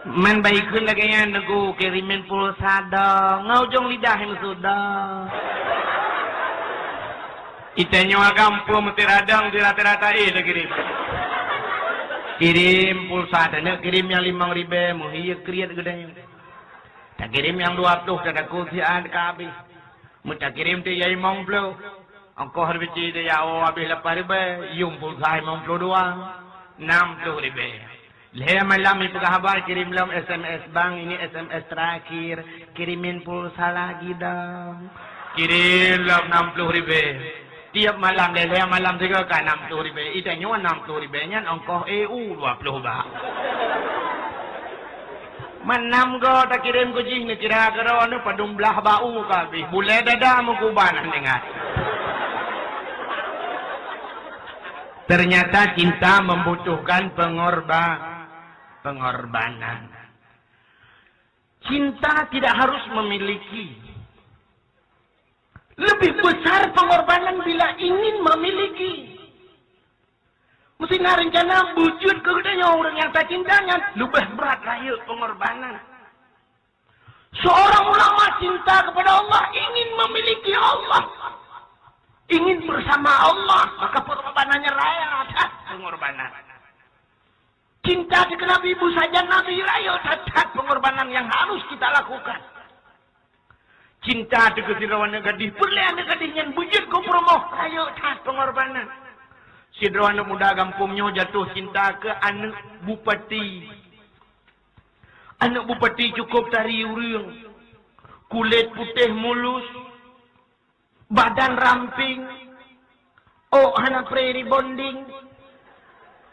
Man baikun lagi yang nego kirimin pulsa dong. Ngaujung lidahin sudah. Itanya kampung mesti radang di rata-rata lagi kirim. Kirim pulsa dan kirim yang 5.000 muhiyah kriat gedanya. Tak kirim yang 20 tak kusian kabis. Muta kirim tu yai mongplo. Angko harus dia ya oh habis 8.000 yung pulsa mongplo doang 60.000. Leha malam itu kabar kirim lam SMS bang ini SMS terakhir kirimin pulsa lagi dong. Kirim lam 60.000. Tiap malam leha malam juga kan 60.000. Itanya 60.000 nya ongkos EU 20 bah. Manam go tak kirim kucing ni kira kira anu padumblah bau kabeh. Bule dada mukubanan dengar. Ternyata cinta membutuhkan pengorbanan. Cinta tidak harus memiliki. Lebih besar pengorbanan bila ingin memiliki. Mesti rencana wujud kepadanya orang yang tak cintanya. Lebih berat raya pengorbanan. Seorang ulama cinta kepada Allah ingin memiliki Allah. Ingin bersama Allah. Maka pengorbanannya raya atas pengorbanan. Cinta ke Nabi ibu saja Nabi raya cacat pengorbanan yang harus kita lakukan. Cinta ke sirawan gadis berlian gadis yang bujur ke promo raya cacat pengorbanan. Sirawan muda kampungnya jatuh cinta ke anak bupati. Anak bupati cukup tari urang. Kulit putih mulus. Badan ramping. Oh anak prairie bonding.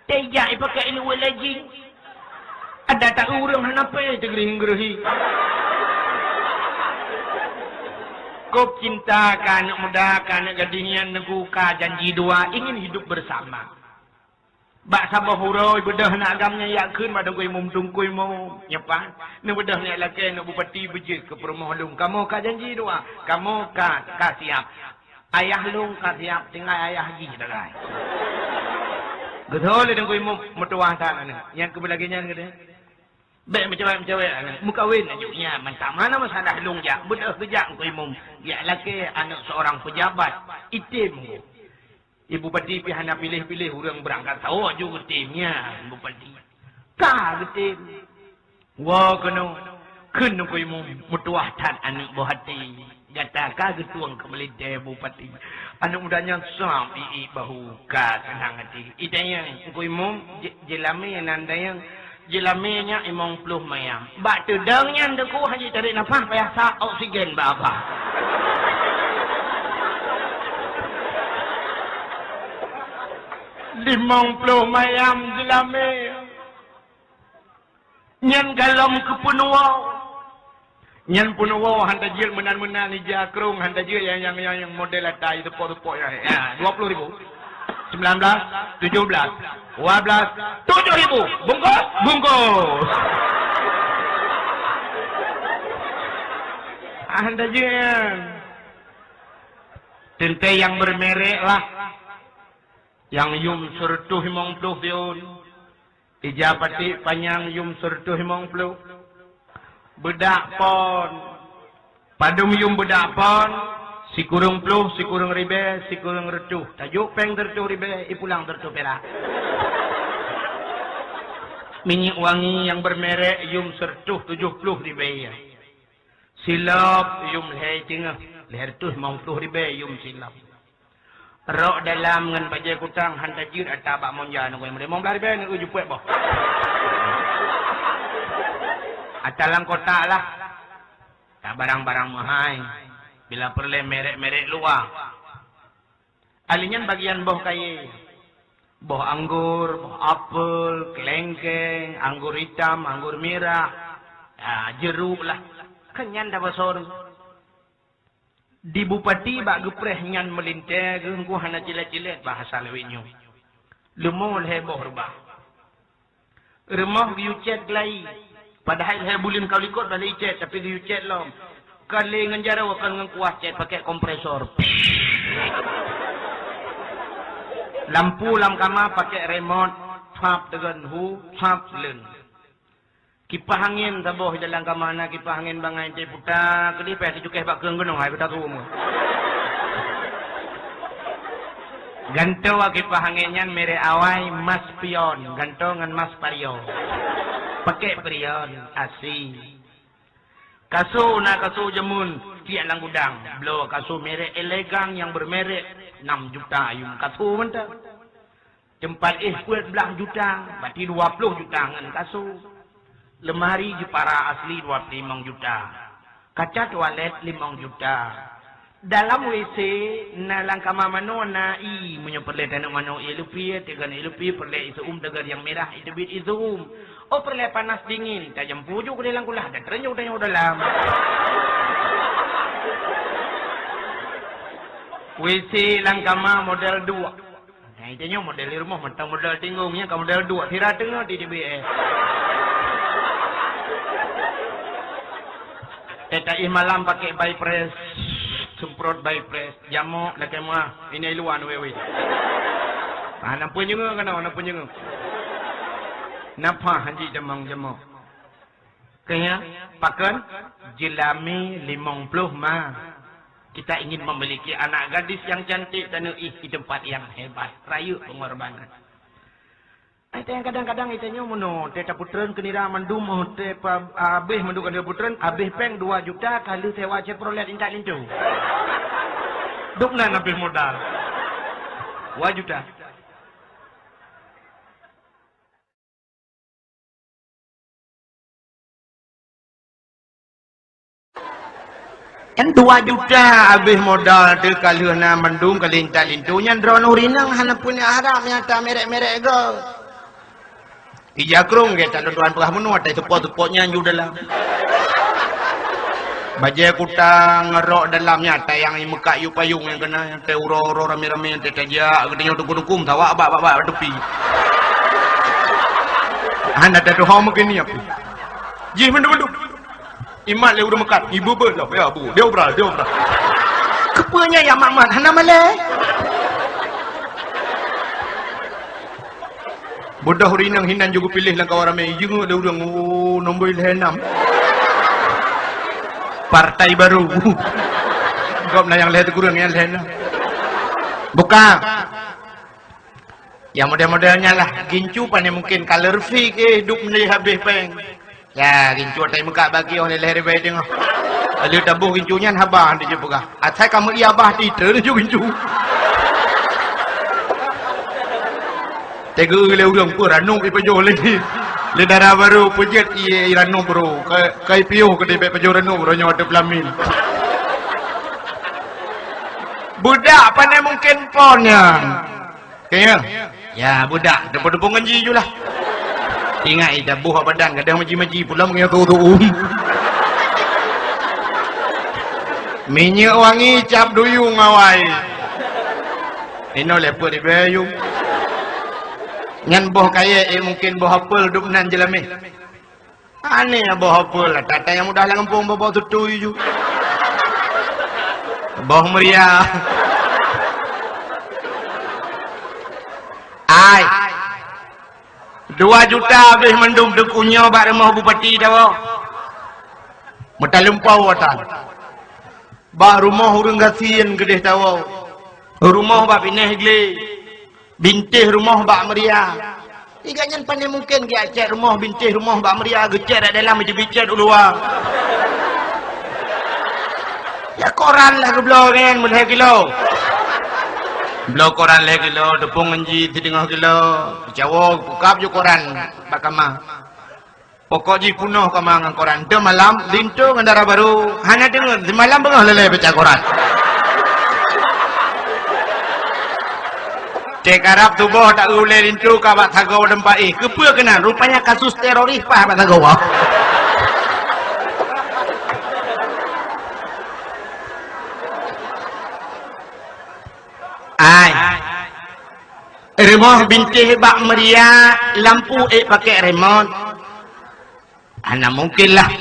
Tejak pakai ini lagi. Ada tak urang hanapa tergerih-gerih. Kau cinta ke anak muda, ke anak gadisnya neguka janji dua ingin hidup bersama. Bak sabah hurau bedah nak agamnya yakin pada kui mum tungkui mu nyepan. Ne bedah ni laki nak bupati bejit ke perumah lung. Kamu ka janji dua, kamu ka siap. Ayah lung ka siap tinggal ayah haji dah. Betul dengan kui mutuah tak ni. Yang kebelaginya kata. Baik macam muka win aja. Mantap mana masalah lung jak. Bedah kejak kui mum. Ya laki anak seorang pejabat. Itim ku. Ibu bupati pihak pilih-pilih orang berangkat tahu juga timnya bupati. Kah tim. Wah kena kui mum mutuah tak anak buhati. Gataka getuang kemelite bupati. Anu mudanya sampai bahu ka senang hati. Itanya kuimum jelame nandayang jelame-nya imong pluh mayam. Bak tedangnya deku haji tarik nafas payah sa oksigen ba apa. Limong pluh mayam jelame. Nyan galong kepenuau. Nyan punuwo hanta jil menan-menan ni jakrung hanta jil yang model atai tepok-tepok ya. 20.000. 19, 17, 12, 7.000. Bungkus, bungkus. Hanta jil. Tente yang bermerek lah. Yang yum surtuh himong pluh yun. Ijapati panjang yum surtuh himong pluh. Bedak pon. Padum yum bedak pon. Si kurung pluh, si kurung ribe, si kurung retuh. Tajuk peng tertuh ribe, ipulang tertuh perak. Minyak wangi yang bermerek yum sertuh 70 ribe. Silap yum leher tengah. Leher tuh mau pluh ribe yum silap. Rok dalam ngan bajai kutang hantar jir atau bak monja nak yang mau belah ribe nak uju puet boh. Atalang kotak lah. Tak barang-barang mahal. Bila perlu merek-merek luar. Alinyan bagian boh kaya. Boh anggur, boh apel, kelengkeng, anggur hitam, anggur merah. Jeruk lah. Kenyan dah besar. Di bupati bak gepreh nyan melintai. Gengku hana jilat-jilat bahasa lewinyo. Lemol heboh rubah. Remah giucet gelai. Padahal saya bulin kau likut balik cet, tapi dia cet lom. Kali ngenjara akan ngekuah cet pakai kompresor. Lampu lam kamar pakai remote, tap dengan hu, tap len. Kipas angin taboh dalam kamar na kipas angin bangai te putar, kedip pes cukai bak keung gunung hai putar tu mu. Ganto kipas anginnya mere awai mas pion, ganto ngan mas pario. Pakai perion asli. Kasu na kasu jamun tiak lang gudang. Blow kasu merek elegan yang bermerek 6 juta ayum kasu mentah. Tempat kuat belah juta, berarti 20 juta ngan kasu. Lemari Jepara asli 25 juta. Kaca toilet 5 juta. Dalam WC na langkama mano na i menyeperle tanah mano ilupi tegan ilupi perle isu tegan yang merah itu bit isu oh perle panas dingin tajam pujuk ke dalam kulah dan terenyuh dalam WC langkama model 2 nah itu model di rumah mentang model tinggungnya ke model 2 tira tengah di DBS tetai malam pakai bypass semprot bypass jamuk nak kemah ini luan wewe nampu juga kana nampu juga napa haji jamang jamuk kaya pakan jilami 50 mah kita ingin memiliki anak gadis yang cantik dan di tempat yang hebat rayu pengorbanan itu yang kadang-kadang itanya mono teta putren kenira mandum te abih mandu kan putren abih peng 2 juta kalau sewa Chevrolet intak lintu dukna nabil modal 2 juta kan 2 juta abih modal te kalau na mandum kali intak lintu nya drone urinang hana punya haram nyata merek-merek go Ijakrung kita tuan pelah menua tai tepok-tepoknya anju dalam. Bajai kutang ngerok dalamnya tai yang mekak yu payung yang kena yang tai uro-uro rame-rame yang tai tajak gedenya dukum-dukum tawa abak-abak tepi. Anda tak tahu mungkin ni apa. Ji mendu-mendu. Imat le udah mekat ibu ber lah ya bu. Dia obral. Kepanya yang mak-mak hana malai. Bodoh rinang hinan juga pilih lang kawan ramai juga ada orang nombor 6 partai baru kau nak yang lihat kurang yang lain bukan yang model-modelnya lah gincu pandai mungkin color fee ke hidup ni habis peng ya gincu tai muka bagi oleh leher baik tengok Ada tabuh gincunya habah dia pegah. Atai kamu iya bah titer dia gincu. Tega le urang pu ranung ipajo lagi. Le darah baru pujet iye ranung bro. Kai piuh ke depe pajo ranung bro nyawa pelamin. Budak pandai mungkin ponnya. Kaya. Ya budak depo nganji julah. Ingat ida buah badan kadang maji-maji pula mengia tu. Minyak wangi cap duyung awai. Ino lepo di bayu. Ngan boh kaya mungkin boh apel duk nan jelame. Aneh boh apel tata yang mudah lah ngempung boh tutu ju. Boh meriah. Ai. 2 juta habis mendung dekunya bak rumah bupati dah. Mata lumpau watan. Bah rumah urang gasian gedeh tahu. Rumah bak pineh gle. Bintih rumah bak meriah. Ikannya pandai mungkin dia cat rumah bintih rumah bak meriah gecer dalam macam bicat luar. Ya koran lah geblo kan mulai kilo. Blo koran lagi kilo tepung nganji 3 kilo. Jawa bukap je koran bakama. Pokok ji punuh kama ngan koran. De malam lintu ngandara baru. Hanya dengar di malam bengah lele baca koran. Cek Arab tubuh tak ule lintu ka bak tagaw dempai. Kepa kena rupanya kasus teroris pah bak tagaw. Ai. Remote bintih bak meriah, lampu pakai remote. Ana mungkin lah.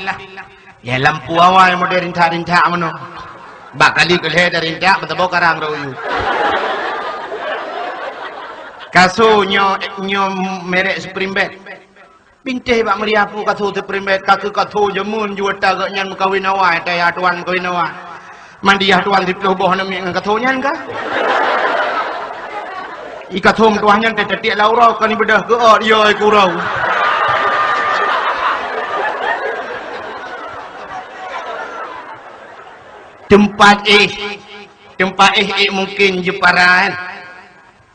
Ya lampu awal modern rinta mano. Bak kali kelih dari rinta betabo karang royu. Kasu nyo merek Supreme Bet. Bintih bak meriah pu kasu Supreme Bet kaku jemun juta gak nyan kawin awal taya tuan kawin awal. Mandiah tuan di peluh boh nami kasu nyan ka? Ikat hom tuahnya tetetik laura kani bedah ke dia kurau. Tempat mungkin jeparan.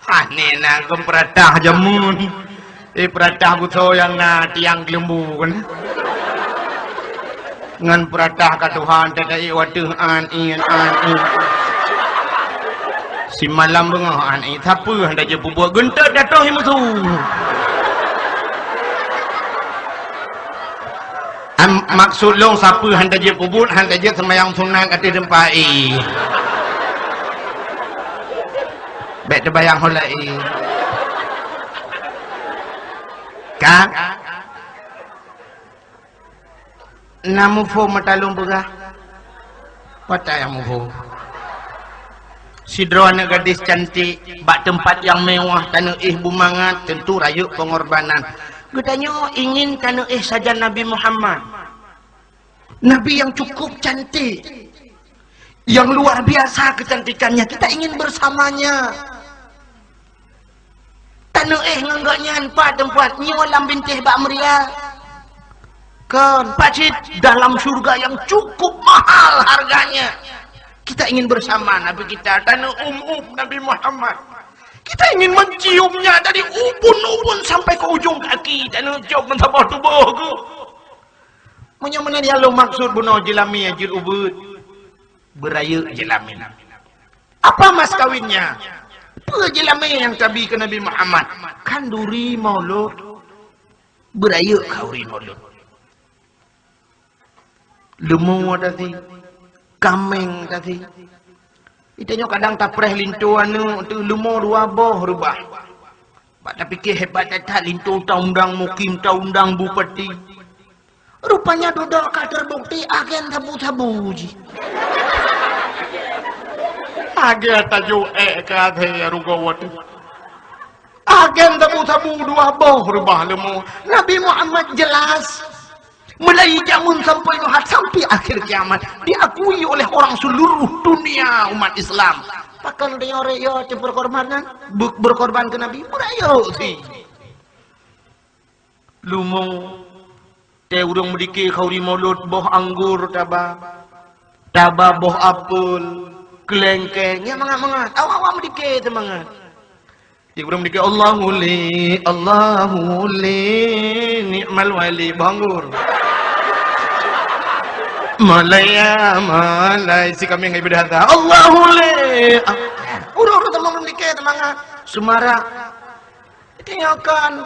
Hane na gempratah jamun. Pratah buto yang na tiang lembu kan. Ngan pratah ka Tuhan tadai waduh an. Si malam bengah ani thapa hendak je bubuh gentat datang himusu. Maksud long siapa hendak je pubut hendak je sembahyang sunat ati dempai. Baik terbayang holai. Kan? Namu fo matalung begah. Patah yang muhu. Sidro anak gadis cantik, bak tempat yang mewah, tanah bumangat, tentu rayuk pengorbanan. Katanya ingin tanah saja Nabi Muhammad. Nabi yang cukup cantik, yang luar biasa kecantikannya, kita ingin bersamanya. Tanah nganggaknya empat tempat, nyiwalam bintih bak meriah. Kan, pacit dalam surga yang cukup mahal harganya. Kita ingin bersama Nabi kita, tanah Nabi Muhammad. Kita ingin menciumnya dari ubun-ubun sampai ke ujung kaki. Tanah cium mentabah tubuh ke. Mana dia lo maksud bunuh jelami ajil ubud. Beraya jelami. Apa mas kawinnya? Apa jelami yang tabi ke Nabi Muhammad? Kanduri maulud. Beraya kauri maulud. Lemu tadi. Kameng tadi. Itanya kadang tak preh lintu anu tu lumo 2 boh rubah. Bak tak fikir hebat tak lintu taundang mukim taundang bupati. Rupanya dodol ka terbukti agen tabu-tabu ji. Agen taju ka the rugawat. Agen tabu-tabu 2 boh rubah lemu. Nabi Muhammad jelas mulai zaman sampai Nuhat sampai akhir kiamat diakui oleh orang seluruh dunia umat Islam. Pakan dia reo berkorban ke Nabi murayo si. Lumo te urang mediki kauri maulud boh anggur taba. tababoh apel, kelengkengnya mangat-mangat. Awak mendikit semangat. Dia kurang mendikit Allahu li ni'mal wali bangun. Malai si kami yang ibadah harta. Allahu li. Udah teman mendikit semangat. Sumara. Tengokkan.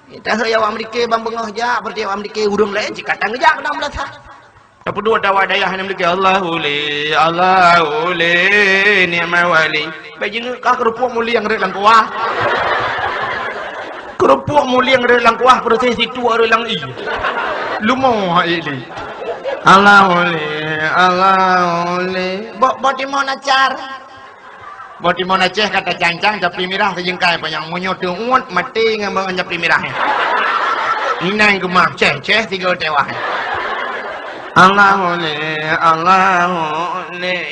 Kita saya awak mendikit bang bengah ja, berarti awak mendikit urung lain jika tang ja kena belasah. Apa dua dawa daya hanya mendikit Allahu li ni'mal wali. Bajing kah kerupuk mulia yang relang kuah. Kerupuk mulia yang relang kuah proses itu relang i. Lumo ini. Allahu li. Bok di mana car? Bodi mau Aceh kata cancang tapi mirah sejengkai panjang menyodong uat mati ngambil nyap mirahnya. Ini yang gemar ceh tiga tewah. Allahu li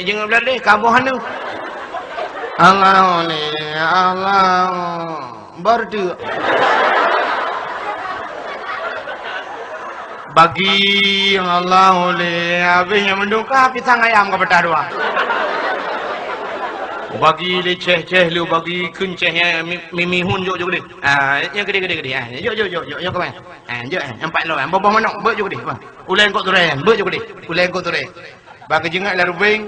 jangan belah kamu hanu. Allahu li berdua. Bagi Allahu li habis yang menduka pisang ayam kepada dua. Bagi leceh lu bagi kencehnya mimihun jok gede. Yang gede. Jok kau. Jok empat lo. Bawa mana? Bawa jok gede. Ulen kau turen. Bawa jok gede. Ulen kau turen. Bagi jengak lalu beng.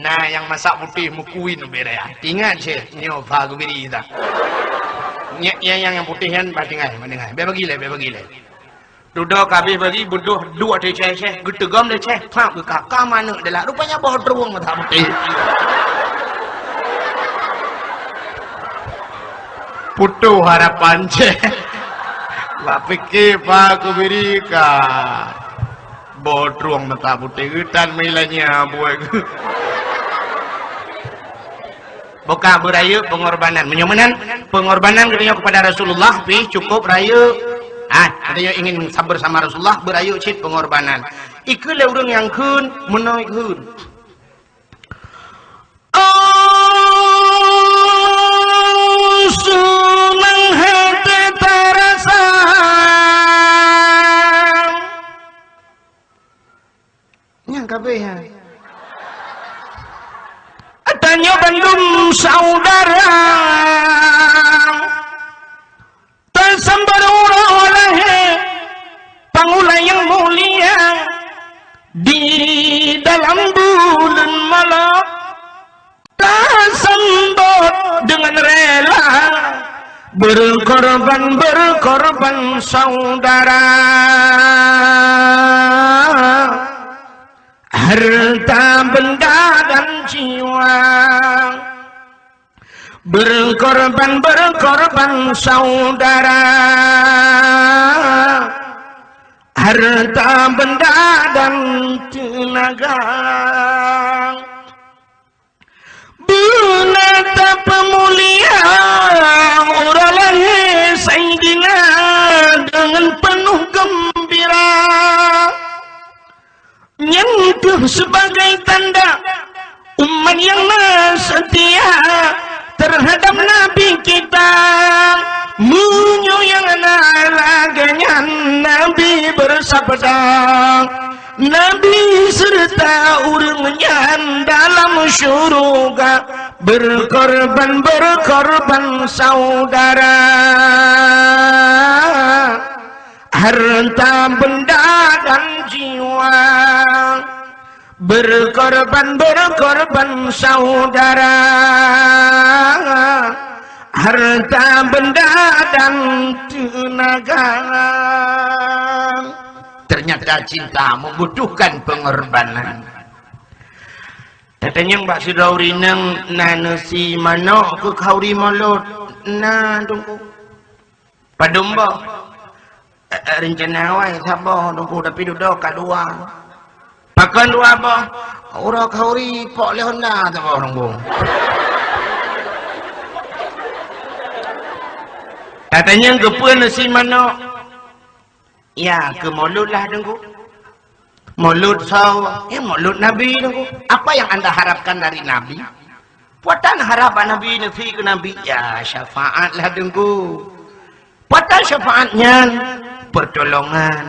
Nah yang masak putih mukuin berea. Tingat je. Nyo bagu beri kita. Yang putih kan batingai. Bagi le. Duduk habis bagi bodoh dua leceh. Getegam leceh. Tak kakak mana adalah rupanya bawa teruang mata putih. Putu harapan ceh. Lah fikir pak kubirika. Bodruang mata putih hutan milanya buat. Buka berayu pengorbanan. Menyomanan pengorbanan katanya kepada Rasulullah. Pi cukup rayu. Katanya ingin sabar sama Rasulullah berayu cip pengorbanan. Iku le urang yang kun menaik kun. Sunang hati terasa yang kabeh ya tanya bandung saudara tersambar oleh pangulai yang mulia di dalam bulan malam sambut dengan rela berkorban saudara harta benda dan jiwa berkorban saudara harta benda dan tenaga Bunata pemulia orang Sayyidina dengan penuh gembira nyentuh sebagai tanda umat yang setia terhadap Nabi kita menyuyang laganya Nabi bersabda Nabi serta urangnya dalam syurga berkorban saudara harta benda dan jiwa berkorban saudara harta benda dan tenaga. Ternyata cinta membutuhkan pengorbanan. Katanya Mbak Sudauri nang nanasi manok ke kauri malot na tunggu padomba rencana awal sabar tunggu tapi duduk kadua pakan dua apa ora kauri pok le honda sabar tunggu katanya gepeun nasi manok ya ke maulud lah tunggu maulud maulud Nabi tunggu. Apa yang anda harapkan dari Nabi? Puatan harapan Nabi ke Nabi ya syafaat lah tunggu. Puatan syafaatnya pertolongan.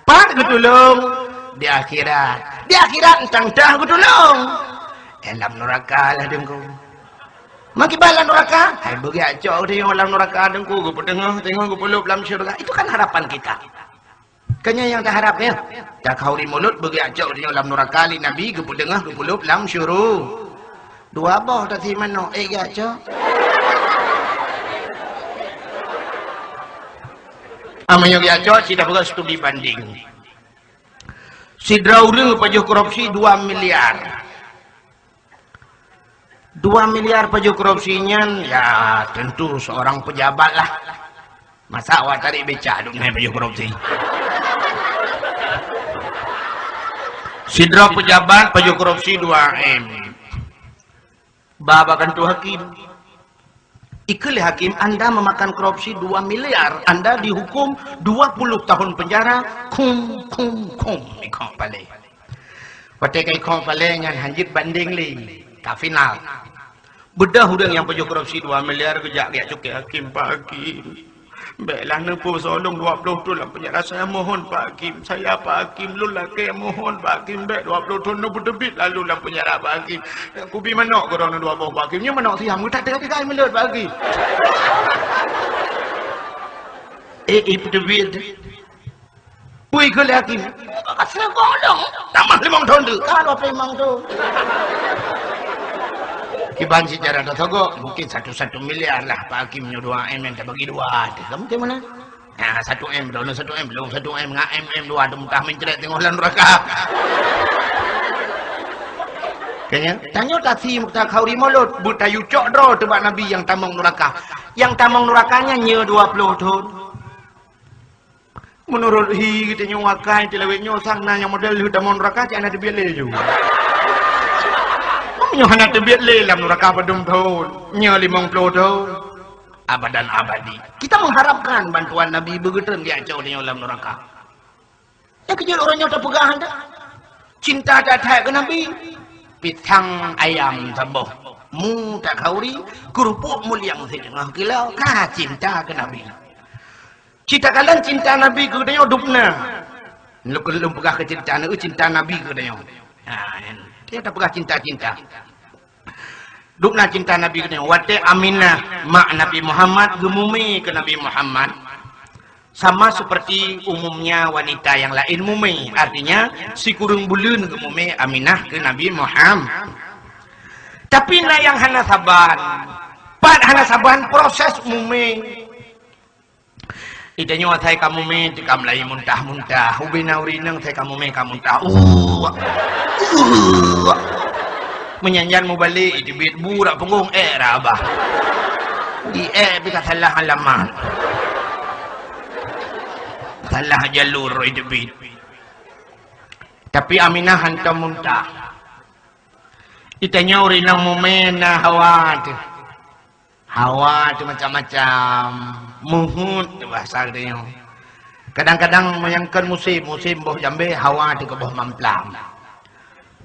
Pak ketulung di akhirat. Di akhirat entang dah aku tolong. Dalam neraka lah dengku. Maki balan neraka. Hai bagi acok dia dalam neraka dengku. Gue tengah tengok gue peluk dalam syurga. Itu kan harapan kita. Kanya yang tak harap ya. Tak kauri mulut bagi acok dia dalam neraka li Nabi. Gue tengah gue peluk dalam syurga. Dua boh tak si mana. Acok. Amanya acok si dah beras studi banding. Si draule pajak korupsi 2 miliar. 2 miliar pajak korupsinya, ya tentu seorang pejabat lah. Masa awak tarik beca duk naik pajak korupsi. Sidra pejabat pajak korupsi 2M. Baba kantu hakim. Ikali hakim, Anda memakan korupsi 2 miliar. Anda dihukum 20 tahun penjara. Kum. Ikon pale. Watekai ikon pale ngan hanjit banding li. Tak final. Bedah udang yang pajak korupsi 2 miliar kejak dia cukai hakim Pak Hakim. Baiklah nempuh solong 20 tahun dalam penjara. Saya mohon Pak Hakim. Saya Pak Hakim lu laki mohon Pak Hakim. Baik 20 tahun nombor debit lalu dalam penjara Pak Hakim. Aku pergi mana korang 20 Pak Hakim. Yang mana siang. Aku tak tengah melut Pak Hakim. Debit. Pui ke Hakim. Kasih dong. Tambah 5 tahun tu. Kalau 5 tu. Kiban sejarah dah togok mungkin 1 miliar lah Pak Hakim nyuruh 2M yang tak bagi 2 kamu macam mana? Nah 1M belum 1M belum 1M ngak MM 2 ada muntah menceret tengok dalam neraka. Kayaknya tanya tak si mukta khauri mulut buta yucok dro tebak Nabi yang tamang neraka. Yang tamang nerakanya nya 20 tahun. Menurut kita nyuakai tilawetnya sang na yang model lu tamang neraka jangan ada biar juga. Nyohana tebiat le dalam neraka padum tahun. Nya 50 tahun. Abadan abadi. Kita mengharapkan bantuan Nabi begitu dia jauh di dalam neraka. Ya kecil orangnya tak pegang anda. Cinta tak ke Nabi. Pitang ayam taboh. Mu tak kauri. Kerupuk mulia setengah kilo. Kah cinta ke Nabi. Cinta kalian cinta Nabi ke dia dupna. Lu pegang ke cinta Nabi ke dia. Dia tak pernah cinta-cinta. Dukna cinta Nabi kena. Wate Aminah mak Nabi Muhammad gemumi ke Nabi Muhammad. Sama seperti umumnya wanita yang lain mumi. Artinya si kurung bulun gemumi Aminah ke Nabi Muhammad. Tapi na yang hana saban. Pat hana saban proses mumi. Itanya saya kamu me tikam lai muntah-muntah. Ubina urinang saya kamu me kamu muntah. Menyanyian mu balik itu bit burak punggung rabah. Di bika salah alamat. Salah jalur itu bit. Tapi Aminah hantar muntah. Itanya urinang mu mena hawa tu. Hawa tu macam-macam. Muhut tu bahasa dia. Kadang-kadang menyangkan musim boh jambe hawa tu ke boh mamplam.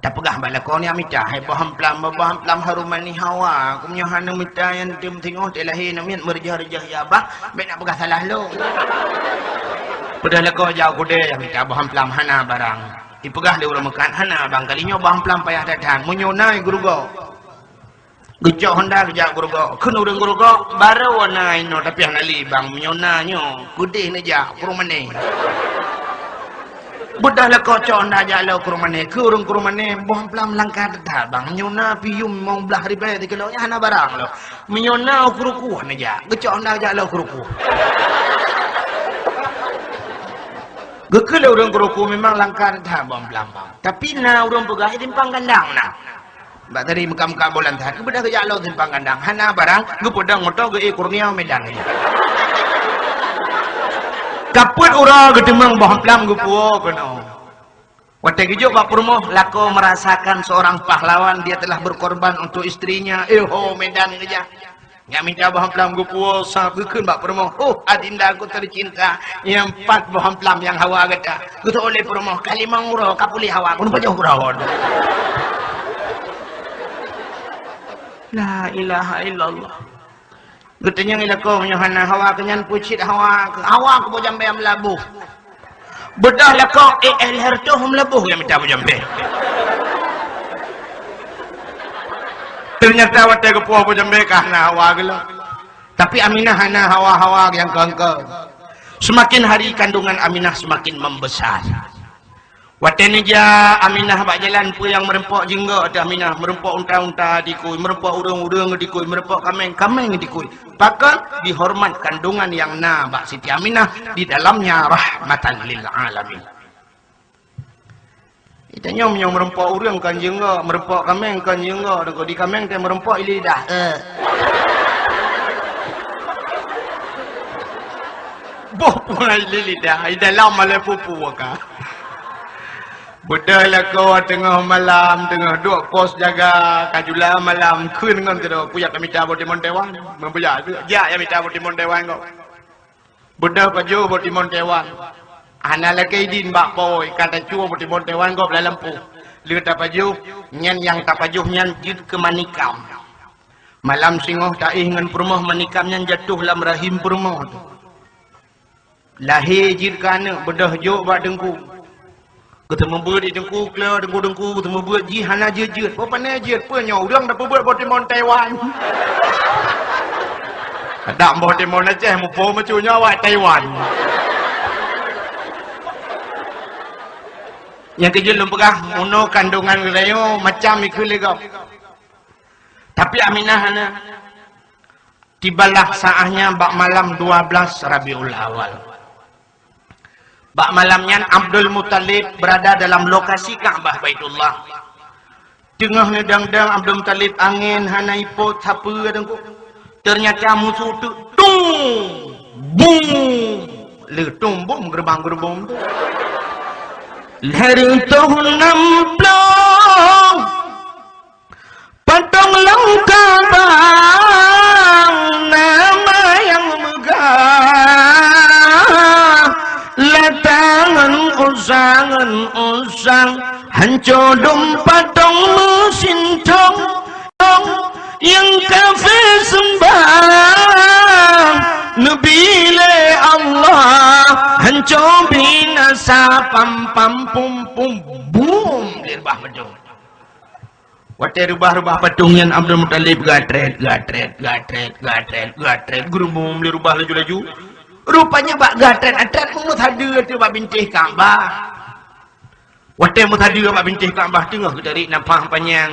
Tak pegah balakon ni amita hai boh mamplam haruman ni hawa. Aku punya hana mita yang tim tengok tak lahir namian merjah-rejah ya bah. Baik nak pegah salah lo. Padahal kau jauh kuda yang mita boh mamplam hana barang. Dipegah dia orang makan hana bang kalinya boh mamplam payah datang. Menyonai guru go. Gejak Honda gejak gurugo, kena urang gurugo, baru warna ino tapi yang nali bang menyonanya, kudih naja kurumane. Budah le kocok Honda jalo kurumane, kurung kurumane, bohong pelam langkah dah bang menyona pium mau belah ribai kalau nya hana barang lo, menyona kuruku naja, gejak Honda jalo kuruku. Gekele urang guruku memang langkah dah bohong pelam bang, tapi na urang pegah timpang gandang na. Mbak tadi muka-muka bolan tahan, kepada kejak lo timpang kandang. Hana barang, gue pedang motor, gue kurnia medan aja. Kaput ura, gue timang bohong pelam, gue puo, kena. Waktu kejuk Pak Purmo, lako merasakan seorang pahlawan, dia telah berkorban untuk istrinya. Medan aja. Nggak minta bohong pelam, gue puo, sahabatkan Pak Purmo. Adinda aku tercinta, yang 4 bohong pelam yang hawa kata. Gue oleh Purmo, kali manguro, kapuli hawa, gue lupa jauh kurawon. La ilaha illallah. Gutanya ngila ko menyohana hawa kenyan pucit hawa ke bojang bayam labu. Bedah lah kau leher tu melebuh yang minta berjampe. Ternyata watai kepuah berjampe kahna hawa gila. Tapi Aminah hana hawa-hawa yang kengke. Semakin hari kandungan Aminah semakin membesar. Watai ni ja Aminah bak jalan pu yang merempok jingga ada Aminah merempok unta-unta dikui, merempok urang-urang dikui, merempok kameng-kameng dikui. Bahkan dihormat kandungan yang na bak Siti Aminah di dalamnya rahmatan lil alamin. Kita nyom merempok urang kan jingga, merempok kameng kan jingga, dan di kameng teh merempok lidah. Boh mulai lidah, dalam malah pupu ka. Bedah lah kau tengah malam, tengah duk pos jaga kajulah malam kun ngan tu puyak kami cabut di Montewan, mempuya ya yang cabut di Montewan kau. Bedah paju bot di Montewan. Ana la kaidin bak boy kata cuo bot di Montewan kau belah lampu. Lihat paju nyan yang tak paju nyan jid ke manikam. Malam singoh taih ngan permoh manikam nyan jatuh lam rahim permoh tu. Lahir jid kana bedah jo bak dengku. Ketemu buat di dengku, keluar dengku, ketemu buat jihana jejut. Apa pandai jejut pun nyaw, orang dah buat Pokemon Taiwan. Ada Pokemon aja, mau bawa macunya awak Taiwan. Yang kejut lu pegah, uno kandungan gelayo macam ikut legap. Tapi Aminah hana tibalah saahnya bak malam 12 Rabiul Awal. Bak malamnya Abdul Muttalib berada dalam lokasi Ka'bah Baitullah. Tengah nedang-dang Abdul Muttalib angin hana ipot siapa dengku. Ternyata musuh tu tung bum letung bum gerbang-gerbang tu. Lari tahun 60 patong langkah bang nama yang megah. Latangan usang hancur dompat dong mesin tong yang kafe sembah Nabile Allah hancur binasa pam pum boom dirbah bedong. Watai rubah-rubah patung yang Abdul Muttalib gatret gerumum dirubah laju-laju. Rupanya bak gatret mut hadir tu bak bintih Kaabah. Watai mut hadir bak bintih Kaabah tengah dari nampak panjang.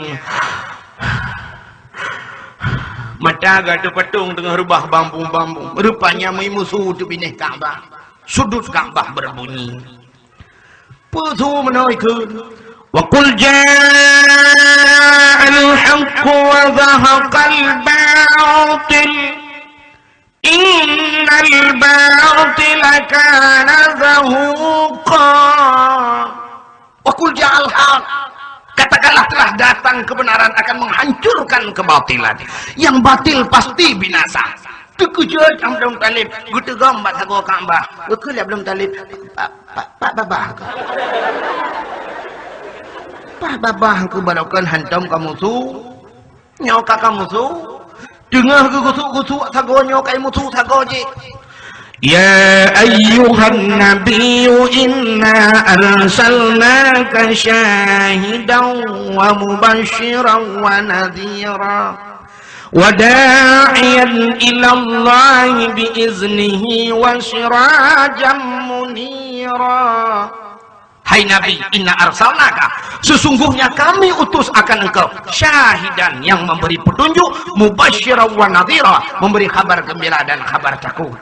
Mata gatu patung tengah rubah bambu-bambu. Rupanya mai musuh tu bintih Kaabah. Sudut Kaabah berbunyi. Putu menaikun. Wa qul ja'al haqqu wa zahaqal batil. Innal batila kana zahuqa. Wa qul ja'al haq. Katakanlah telah datang kebenaran akan menghancurkan kebatilan. Yang batil pasti binasa. Tekujut Abdul Muttalib gutu gambat hago Ka'bah. Bekul Abdul Muttalib pak babah. Pak babah ku barakan hantam kamu tu. Nyoka kamu tu. Dengar ke gusuk-gusuk sagonyo kai musuh sagoje. Ya ayyuhan nabiyyu inna arsalnaka syahidan wa mubasysyiran wa nadhira wa da'iyan ila Allah biiznihi wa sirajan munira. Hai Nabi, inna arsalnaka, sesungguhnya kami utus akan engkau syahidan yang memberi petunjuk, mubasysyiran wa nadhira, memberi kabar gembira dan kabar takut.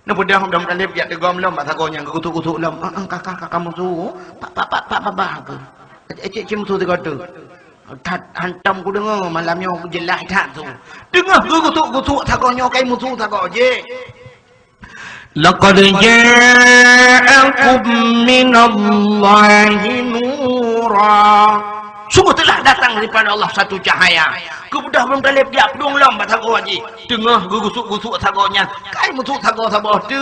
Nah budak Abdul Muttalib dia tegom lom bahasa gonya gutuk-gutuk lom. Kakak kamu tu, pak babah ke. Cik musuh tu kata. Hantam ku dengar malamnya jelas tak tu. Dengar gutuk-gutuk sagonyo kai musuh sagoje. Laqad ja'akum minallahi nura. Sungguh telah datang daripada Allah satu cahaya. Kemudah belum talib dia pedung lam bathago haji. Tengah gusuk-gusuk sagonya. Kai musuh sago sabah tu.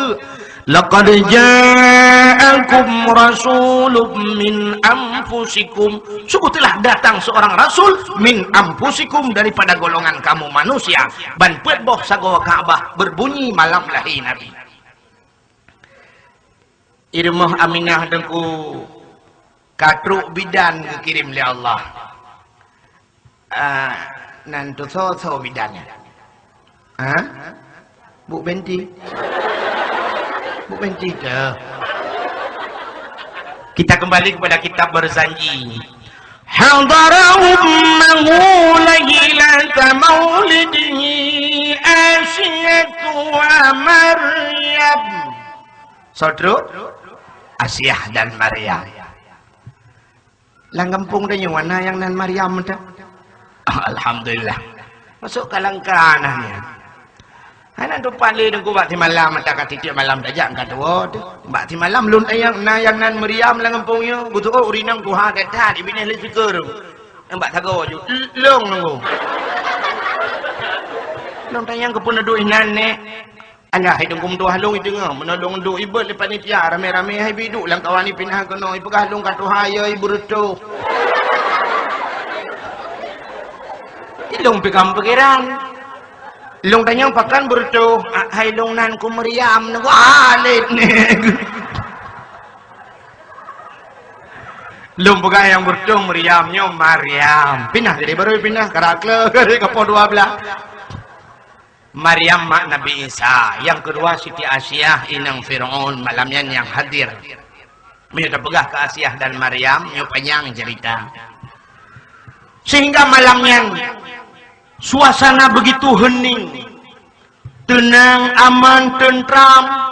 Laqad ja'akum rasulun min anfusikum. Sungguh telah datang seorang rasul min anfusikum daripada golongan kamu manusia. Ban petboh sago Ka'bah berbunyi malam lahir Nabi. Irmah Aminah dengku katruk bidan kirim oleh Allah. Nantu so bidannya. Bu Benti. Bu Benti dah. Kita kembali kepada kitab berjanji. Hadara ummahu laylata maulidihi Asyatu wa Maryam. Saudara Asyah dan Maryam. Langgampung dah mana yang nan Maryam dah. Alhamdulillah. Masuk kalangkanahnya. Hanan tu pali dengku bakti malam mata kat titik malam dajak kat dua tu. Bakti malam lun ayang nayang nan Maryam langgampungnya. Butuh urinang ku ha kat tat ibine le fikir. Nampak tago ju. Long nunggu. Long tayang ke pun duk inan ne. Anda hidung kum tu halung itu ngah. Menolong duk ibet lepas ni pia rame-rame hai biduk lang kawan ni pindah kono. Ibu halung kat tu haya ibu retu. Long pegam pikiran. Long tanyang pakan bertu, hai long nan ku Maryam nunggu alit ni. Long pegang yang bertu Maryamnya Maryam. Pindah jadi baru pindah karakle dari kapal 12. Maryam mak Nabi Isa. Yang kedua Siti Asyah inang Fir'aun malamnya yang hadir. Mereka pegah ke Asyah dan Maryam, panjang cerita. Sehingga malamnya suasana begitu hening, tenang, aman, tentram.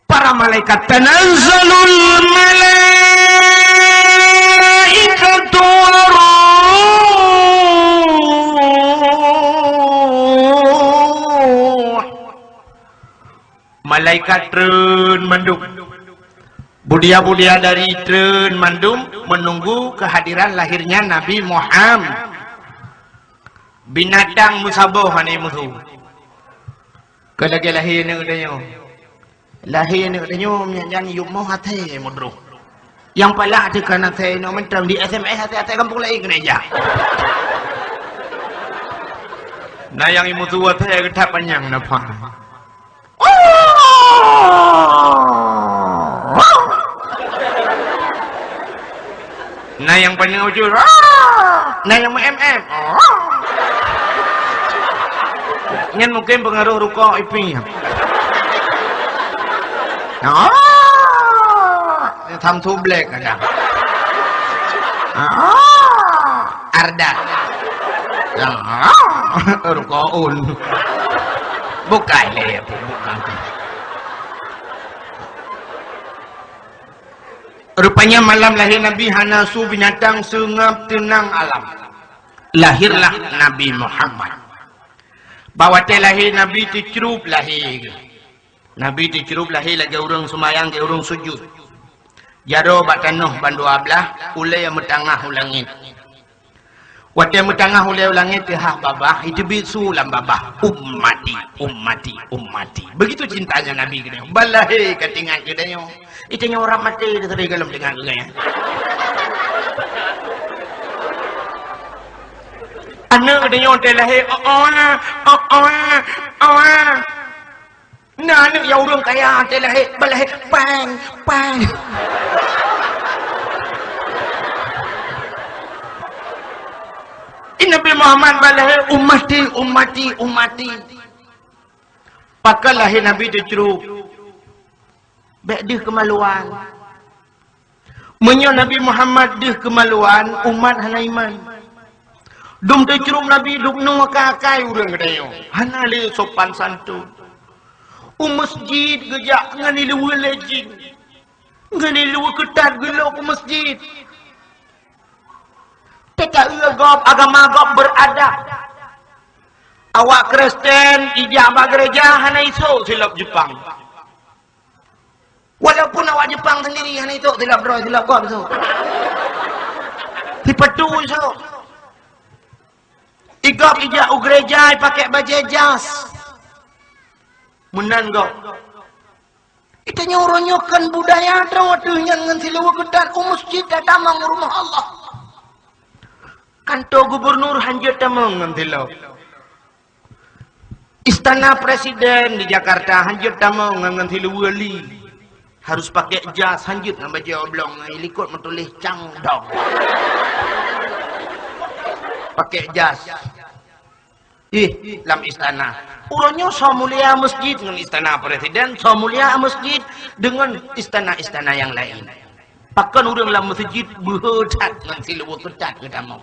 Para malaikat tanazzalul malaikatu waruh. Malaikat tren mandum. Budia-budia dari tren mandum menunggu kehadiran lahirnya Nabi Muhammad. Binatang musabah ni musuh. Kalau dia lahir ni katanya. Lahir ni katanya menyanyi yuk mau hati mudruh. Yang pala ada kan hati ni mentang di SMS hati-hati kampung lain kena aja. Nah yang musuh hati kita panjang napa. Nah yang panjang ujur. Nah yang MM. Nyan mungkin pengaruh rukuk iping. Thamtu black ada. Arda. Rukun. Bukai le bukan. Rupanya malam lahir Nabi Hanasu binatang sengap tenang alam. Lahirlah Nabi Muhammad. Bawa teh lahir Nabi dicerup lahir. Nabi dicerup lahir lagi orang semayang ke orang sujud. Jaro bak tanuh ban 12 ulai yang metangah ulangit. Wate metangah ulai ulangit tihah babah itu bisu lam babah ummati ummati ummati. Begitu cintanya Nabi kita. Balahi katingan kita nyo. Itanya orang mati di tadi dalam dengan kita. Anak dia yang terlahir, nah anak yang orang kaya terlahir, berlahir, pang. Ini Nabi Muhammad berlahir, ummati. Pakai lahir Nabi dicerup, baik dia kemaluan. Menyo Nabi Muhammad dia kemaluan, umat hana iman. Dum tercerum Nabi duk nung kakai urang katanya. Hana le sopan santun. Masjid gejak ngani luwe lejing. Ngani luwe ketat gelo ke masjid. Teka gop agama gop beradab. Awak Kristen ijabah gereja hana iso silap Jepang. Walaupun awak Jepang sendiri hana itu silap roh silap gop iso. Dipetu iso. Igap ijak gereja pakai baju jas. Menan gop. Kita nyoronyokan budaya waktu yang ngan silawa kedan masjid tamang rumah Allah. Kantor gubernur hanjir tamang ngan silaw. Istana presiden di Jakarta hanjir tamang ngan silawa wali. Harus pakai jas hanjut nak baju oblong likut menulis cangdong. Pakai jas. Lam istana. Urangnya so mulia masjid dengan istana presiden, so mulia masjid dengan istana-istana yang lain. Pakan urang dalam masjid berhedat dengan siluwa ketat ke damau.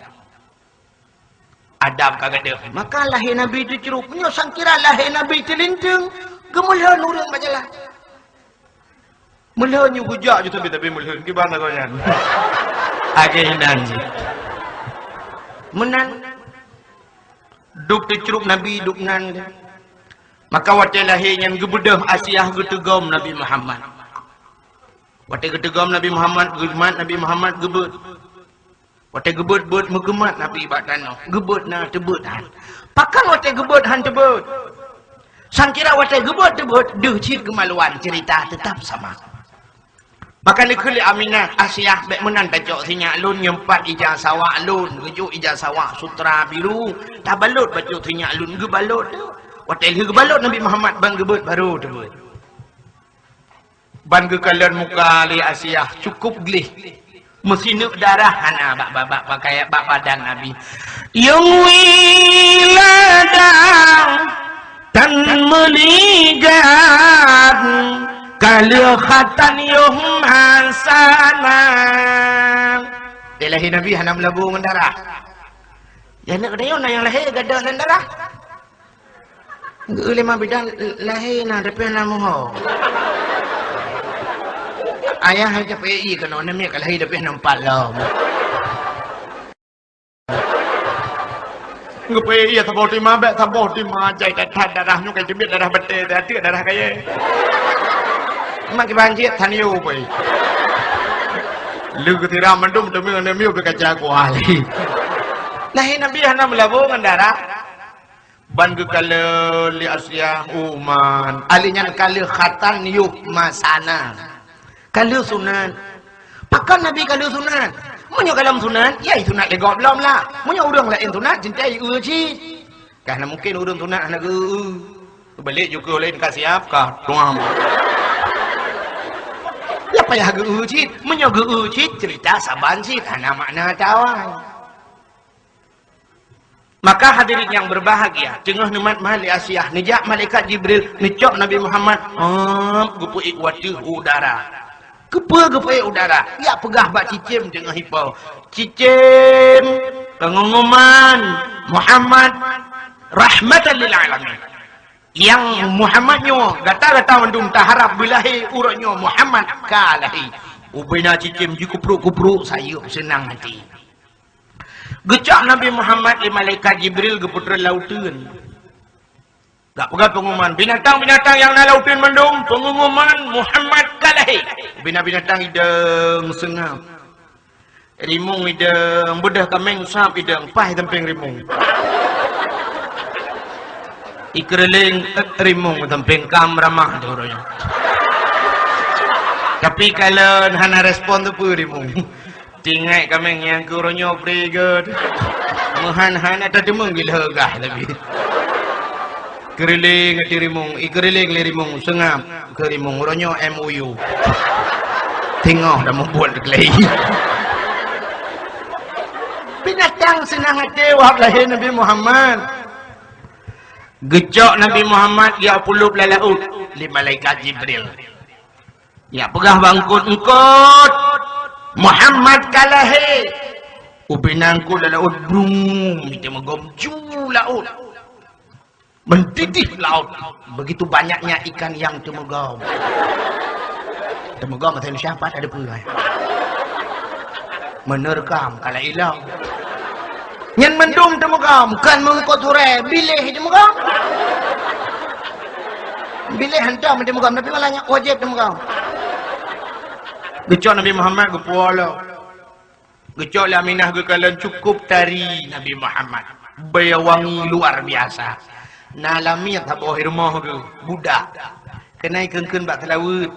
Adab kagak ada. Maka lahir Nabi itu cerupnya sangkira lahir Nabi itu linteng. Gemulian urang bacalah. Mulanya hujak je tapi mulanya gimana kau yang? Agenan je. Menan. Duk dicerup Nabi duk nan. Maka waktu lahir yang gebedah Asiah getegom Nabi Muhammad. Waktu getegom Nabi Muhammad, gemat Nabi Muhammad gebet. Waktu gebet bet megemat Nabi batano. Gebet na tebet han. Pakan waktu gebet han tebet. Sangkira waktu gebet tebet deh cit kemaluan cerita tetap sama. Maka dikeli Aminah Asiah bek menan bacok sinyak lun nyempat ijah sawak lun gejuk ijah sawak sutra biru tak balut bacok sinyak lun ge balut waktu ge balut Nabi Muhammad bang gebet baru tebut ban ge kalian muka li Asiah cukup glih mesinuk darah hana bak pakai bak badan Nabi yang wiladang dan meligat kalau khatan yuhum hasanah. Lahir Nabi hanam labu mendarah. Ya nak dia yang lahir gadah dan darah. Enggak lima bidang lahir na tapi nama ho. Ayah aja PI kena nama kalau lahir tapi nampak lah. Enggak PI ya sabot lima bet sabot lima jai darahnya kayak jemit darah betul darah kaya. Mak banjir taniu boy. Lu ketira mendum demi nemiu bekaca kuali. Lahir Nabi hanam labu ngandara. Ban ke kala li Asiah uman. Alinya kala khatan yuk masana. Kala sunan. Pakan Nabi kala sunan. Munyo kalam sunan, ya sunat legok belum lah. Munyo urang lain sunat cintai uji. Karena mungkin urang sunat anak balik juga lain kasih apa tuang. Apa yang agak ucit, menyoga ucit cerita saban sih karena makna tawang. Maka hadirin yang berbahagia, tengah numat mahali Asiah, nejak malaikat Jibril, necok Nabi Muhammad, gepui wati udara. Gepui udara, ya pegah bak cicim tengah hipau. Cicim, pengumuman Muhammad rahmatan lil alamin. Yang Muhammadnya gata-gata mendung taharap bilahi uratnya Muhammad kalahi ubina cicim ji kupruk sayup senang hati gecak Nabi Muhammad di malaikat Jibril ke putra lautan gak pegat pengumuman binatang-binatang yang na lautan mendung pengumuman Muhammad kalahi binatang hidang sengap rimung hidang bedah kameng sap hidang pah tempeng rimung ikreling rimung tempeng kam ramah doronya. Tapi kalau hana respon tu pun rimung. Tinggai kameng yang kuronyo prigod. Muhan-hana tadi menggil hegah tapi. Keriling rimung, ikreling rimung sengam ke rimung ronyo MUU. Tengok dah membuat kelai. Binatang senang hati wahab lahir Nabi Muhammad. Gejok Nabi Muhammad dia puluh laut li malaikat Jibril. Ya pegah bangkut engkot Muhammad kalahe. Ubinangku laut brung kita megomju laut. Mendidih laut. Begitu banyaknya ikan yang temegom. Temegom atau siapa ada pula. Menerkam kala hilang. Yang mendung temugam kan mengikut hore bilih temugam bilih hantar temugam tapi malahnya wajib temugam gecok Nabi Muhammad gepuala gecok la Aminah ge kalian cukup tari Nabi Muhammad baya wangi luar biasa nalami tak bawa rumah ge budak kenai keun bak telawut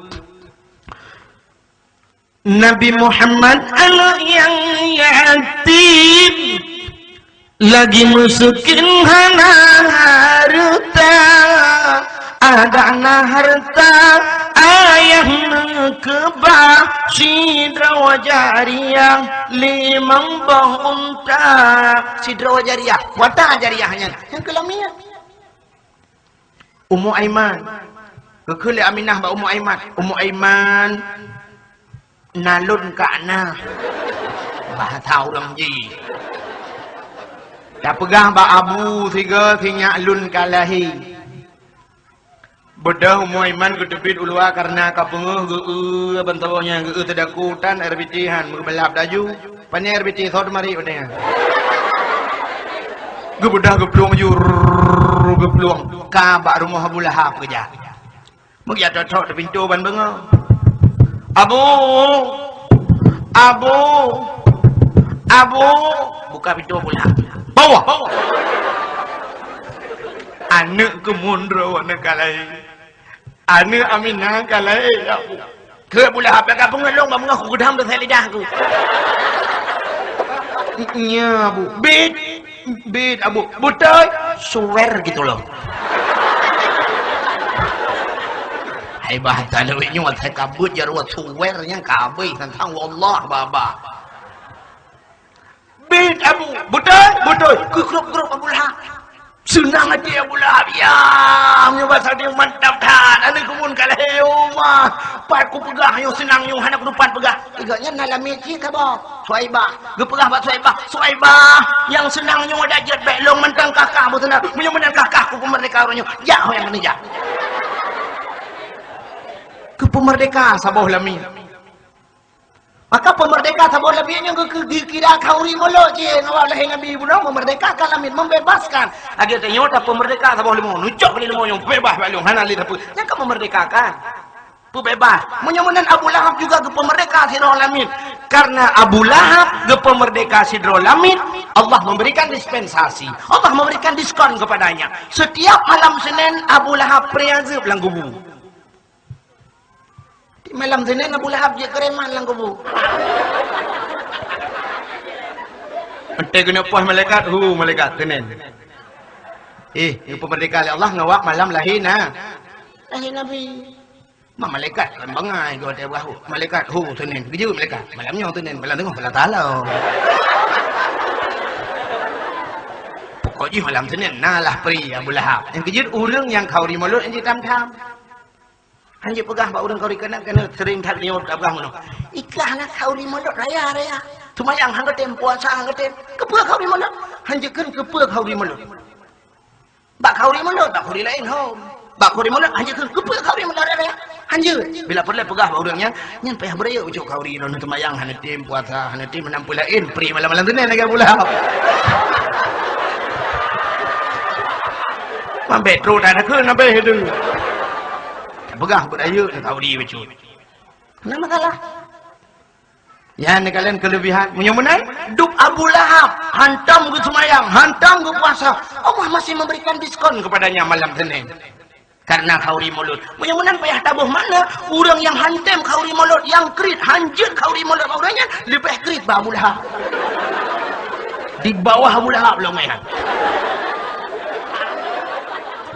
Nabi Muhammad anak yang yatim lagi masukin hana harta ada na harta ayah kebah sidra wajariyah limang bang unta sidra wajariyah wata jariyahnya yang kelamian Ummu Aiman kekele Aminah ba Ummu Aiman nalun kana bah tahu lang ji dah pegang ba Abu tiga tinyak lun kalahi bedah Ummu Aiman kedebit ulua karena kapenguh geu bentonya geu tedakutan air bitihan belap daju pani air biti thod mari odenya geu bedah gepluang jur gepluang ka ba rumah Abu Lahab kerja mung ya cocok di pintu ban bengo Abu buka pintu Abu Lahab bawa anak kemundro anak kalai anak Aminah kalai ke Abu Lahab ka pengelong ba mengaku gedam dengan lidahku nya Bu bid Abu butoy suwer gitu loh hai bah talawi nyu wat kabut jarwa suwer yang kabeh tentang wallah baba bid Abu butoy grup Abu Lahab senang hati Abu Lahab ya menyoba tadi mantap tan ane kumun kalaheu mah pat ku pegah yo senang yo hanak depan pegah tiganya nalami ci ka ba Suaibah ge pegah ba Suaibah yang senang yo ada jet belong mentang kakak bu tenang menyo menang kakak ku pemerdeka ronyo ya yang ini ya ke pemerdeka saboh lami maka pemerdeka saboh lami yang kira kauri molo je ngawal Nabi bunang memerdeka kalamin membebaskan age teh nyota pemerdeka saboh limo nucok ni limo yang bebas balung hanali tapi yang ka memerdekakan bebas menyemunan Abu Lahab juga ke pemerdeka sidrul amin karena Abu Lahab ke pemerdeka sidrul amin Allah memberikan dispensasi Allah memberikan diskon kepadanya setiap malam Senin Abu Lahab priazib lang gubu di malam Senin Abu Lahab je kereman lang gubu ente kena puas malaikat malaikat Senin yang pemerdeka Allah ngawak malam lahir Nabi malaikat kan bangai go te bahu malaikat Senin geju malaikat malamnya Senin malam tengah malam talau pokoknya malam Senin nalah pri Abu Lahab yang geju urang yang kau di mulut anji tam-tam anji pegah ba urang kau di kena sering tak niut abah ngono ikahna kau di mulut raya tumayang hang tem puasa hang tem kepe kau di mulut hanjekeun kepe kau di mulut ba kau di mulut ba kau di lain home ba kau di mulut hanjekeun kepe kau di mulut raya anjir bila perlu pegah urangnya nyen payah beraya ujuk kauri non temayang hana tim puasa hana tim menampulain pri malam-malam Senin lagi pula mambe tro dah nak nabe hedu pegah beraya kauri ujuk nama kalah ya ni kalian kelebihan menyemunan duk Abu Lahab hantam ke semayang hantam ke puasa Allah masih memberikan diskon kepadanya malam Senin karena kauri mulut menyemunan payah tabuh mana orang yang hantem kauri mulut yang krit hanjut kauri mulut orangnya lebih krit Abu Lahab di bawah Abu Lahab belum main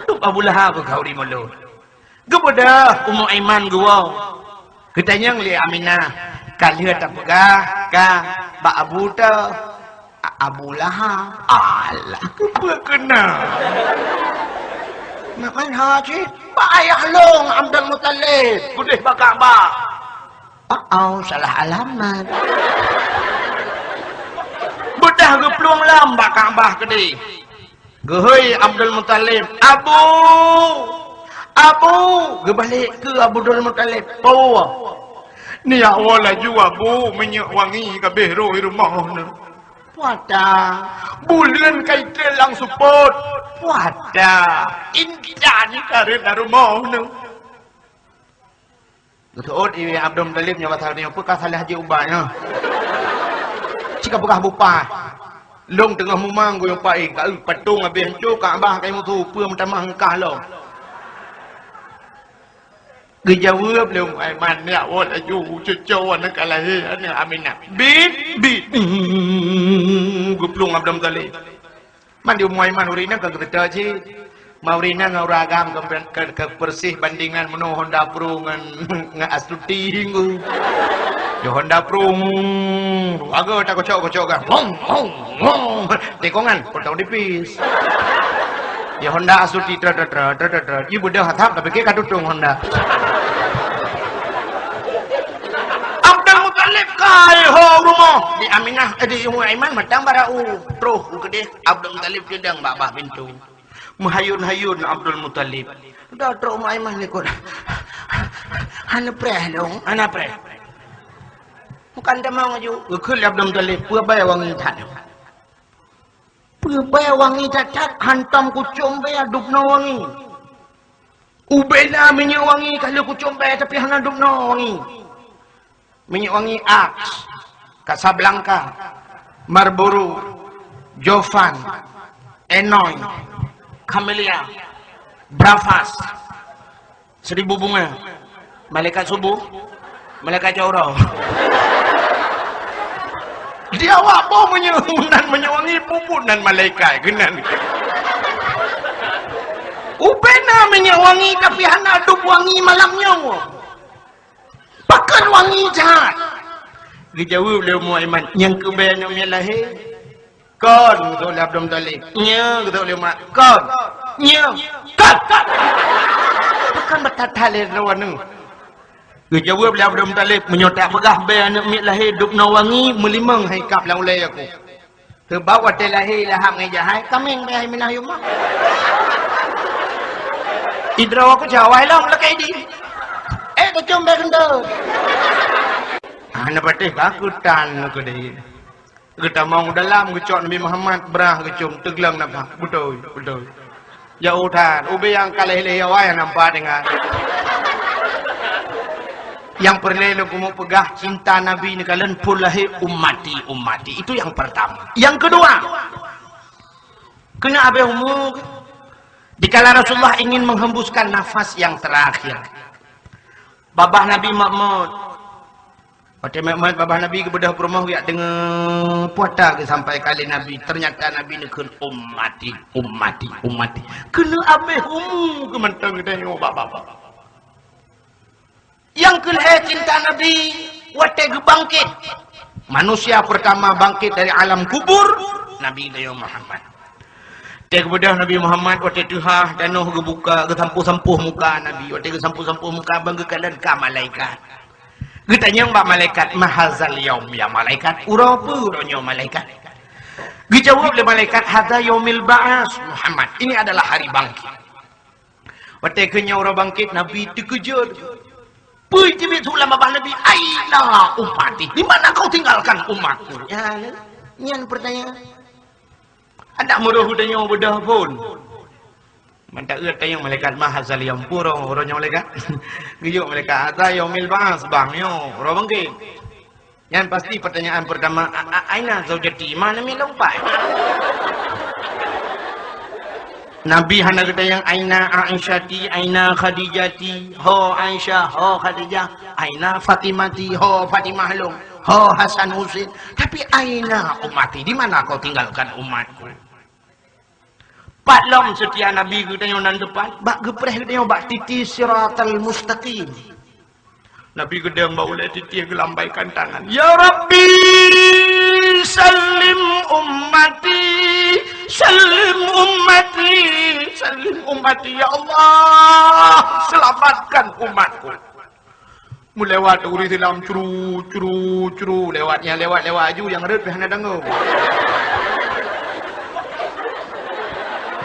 duk Abu Lahab kauri mulut kepada Ummu Aiman gua katanya li Aminah kalian tak pegah ba Abu ta Abu Lahab alah kena makan haji pak ayah long Abdul Muttalib kudih bakak ba salah alamat bedah ke peluang lam bakak bah kedi gehoi Abdul Muttalib Abu gebalik ke Abdul Muttalib bawa ni awal laju Abu minyak wangi kabeh roh rumah ni wadah bulan kaitan lang support wadah indan karena rumah ni betul ini Abdul Muttalib nyawa tadi apa kasalah haji ubahnya jika bekah bupa long tengah mumang go yang pai ka patung habis hancur ka abah kai mutu pua mentamah engkah lo dijawab belum Aiman ni awal aju cucu anak kalahi anak Aminah bid guplung Abdul Muttalib mandi Ummu Aiman urina ka kereta ci Maurina ngauragam ke persih bandingan menu Honda Pro ngan astuti hinggu. Yo Honda Pro aga tak kocok kan. Tekongan potong tipis. Ya Honda astuti ibu dah hatap tapi ke kadutung Honda. Abdul Muttalib kai ho rumah di Aminah di Ummu Aiman matang barau truh gede Abdul Muttalib gedang babah pintu. Mahayun-hayun Abdul Muttalib. Dah truh Ummu Aiman ni kod. Hana preh dong, hana preh. Bukan dah mau ngaju. Gekul Abdul Muttalib pua bayar wangi tat. Pua bayar wangi tat hantam kucum bayar dupna wangi. Ubena minyak wangi kalau kucum bayar tapi hana dupna wangi. Minyak wangi Axe, Casablanca, Marlboro, Jovan, Enoy, Camellia, Bravas, 1000 bunga, malaikat subuh, malaikat jauh. Dia awak mau menyewangi pupunan malaikat genan. Ubena menyewangi tapi hana aduk wangi malamnya. Pakan wangi jahat. Dijawab oleh Ummu Aiman, yang kebenar lahir. Kon kata oleh Abdul Muttalib. Nya kata oleh mak. Kon. Nya. Kon. Pakan bertatalih rawan. Dijawab oleh Abdul Muttalib, menyotak pegah be anak mik lahir dupna wangi melimang hai kap lang ulai aku. Terbawa te lahir laham ngai jahai kameng be hai minah yuma. Idraw aku jawai long lakai di. Kecum be kendo. Ana patih kakutan aku deh. Kita mau dalam kecok Nabi Muhammad berah kecum teglang nampak. Betul. Jauh tan, ube yang kalih-lih awai nampak dengan. Yang perlu kamu pegah cinta Nabi ni kalian pulahi ummati. Itu yang pertama. Yang kedua, kena abe umur. Dikala Rasulullah ingin menghembuskan nafas yang terakhir. Babah Nabi Mahmud. Waktu Mahmud babah Nabi kepada rumah ya dengan puata ke sampai kali Nabi. Ternyata Nabi ni kan ummati. Kena abe umur ke mentang kita ni babah. Yang kelih cinta Nabi waktu bangkit. Manusia pertama bangkit dari alam kubur Nabi Muhammad. Kemudian Nabi Muhammad waktu tuha danuh gebuka ke sampuh-sampuh muka Nabi. Waktu ke sampuh-sampuh muka banggakan ka malaikat. Getanya mbak malaikat mahazal yaum ya malaikat urapa malaikat. Dijawab oleh malaikat hadza yaumil ba'as Muhammad. Ini adalah hari bangkit. Waktu kenya orang bangkit Nabi terkejut. Puy tibit ulama Nabi aina ummati. Di mana kau tinggalkan umatku? Ya, nyan pertanyaan. Ada muruh udahnya bedah pun. Mantap tanya malaikat mahazal yang pura orangnya malaikat. Gijuk malaikat ada yaumil ba'as bangnya orang bangkit. Yang pasti pertanyaan pertama aina zaujati mana mi lompat. Nabi hana kata yang aina Aisyati, aina Khadijati, ho Aisyah, ho Khadijah, aina Fatimati, ho Fatimah long, ho Hasan Husain. Tapi aina ummati, di mana kau tinggalkan umatku? Pak lom setia Nabi kita yang nan depan, bak gepreh kita yang bak titi siratal mustaqim. Nabi kita yang bawa titi gelambaikan tangan. Ya Rabbi, salim ummati, salim ummati, ya Allah, selamatkan umatku. Melewat uri dalam curu, lewat aju yang red behana dengar.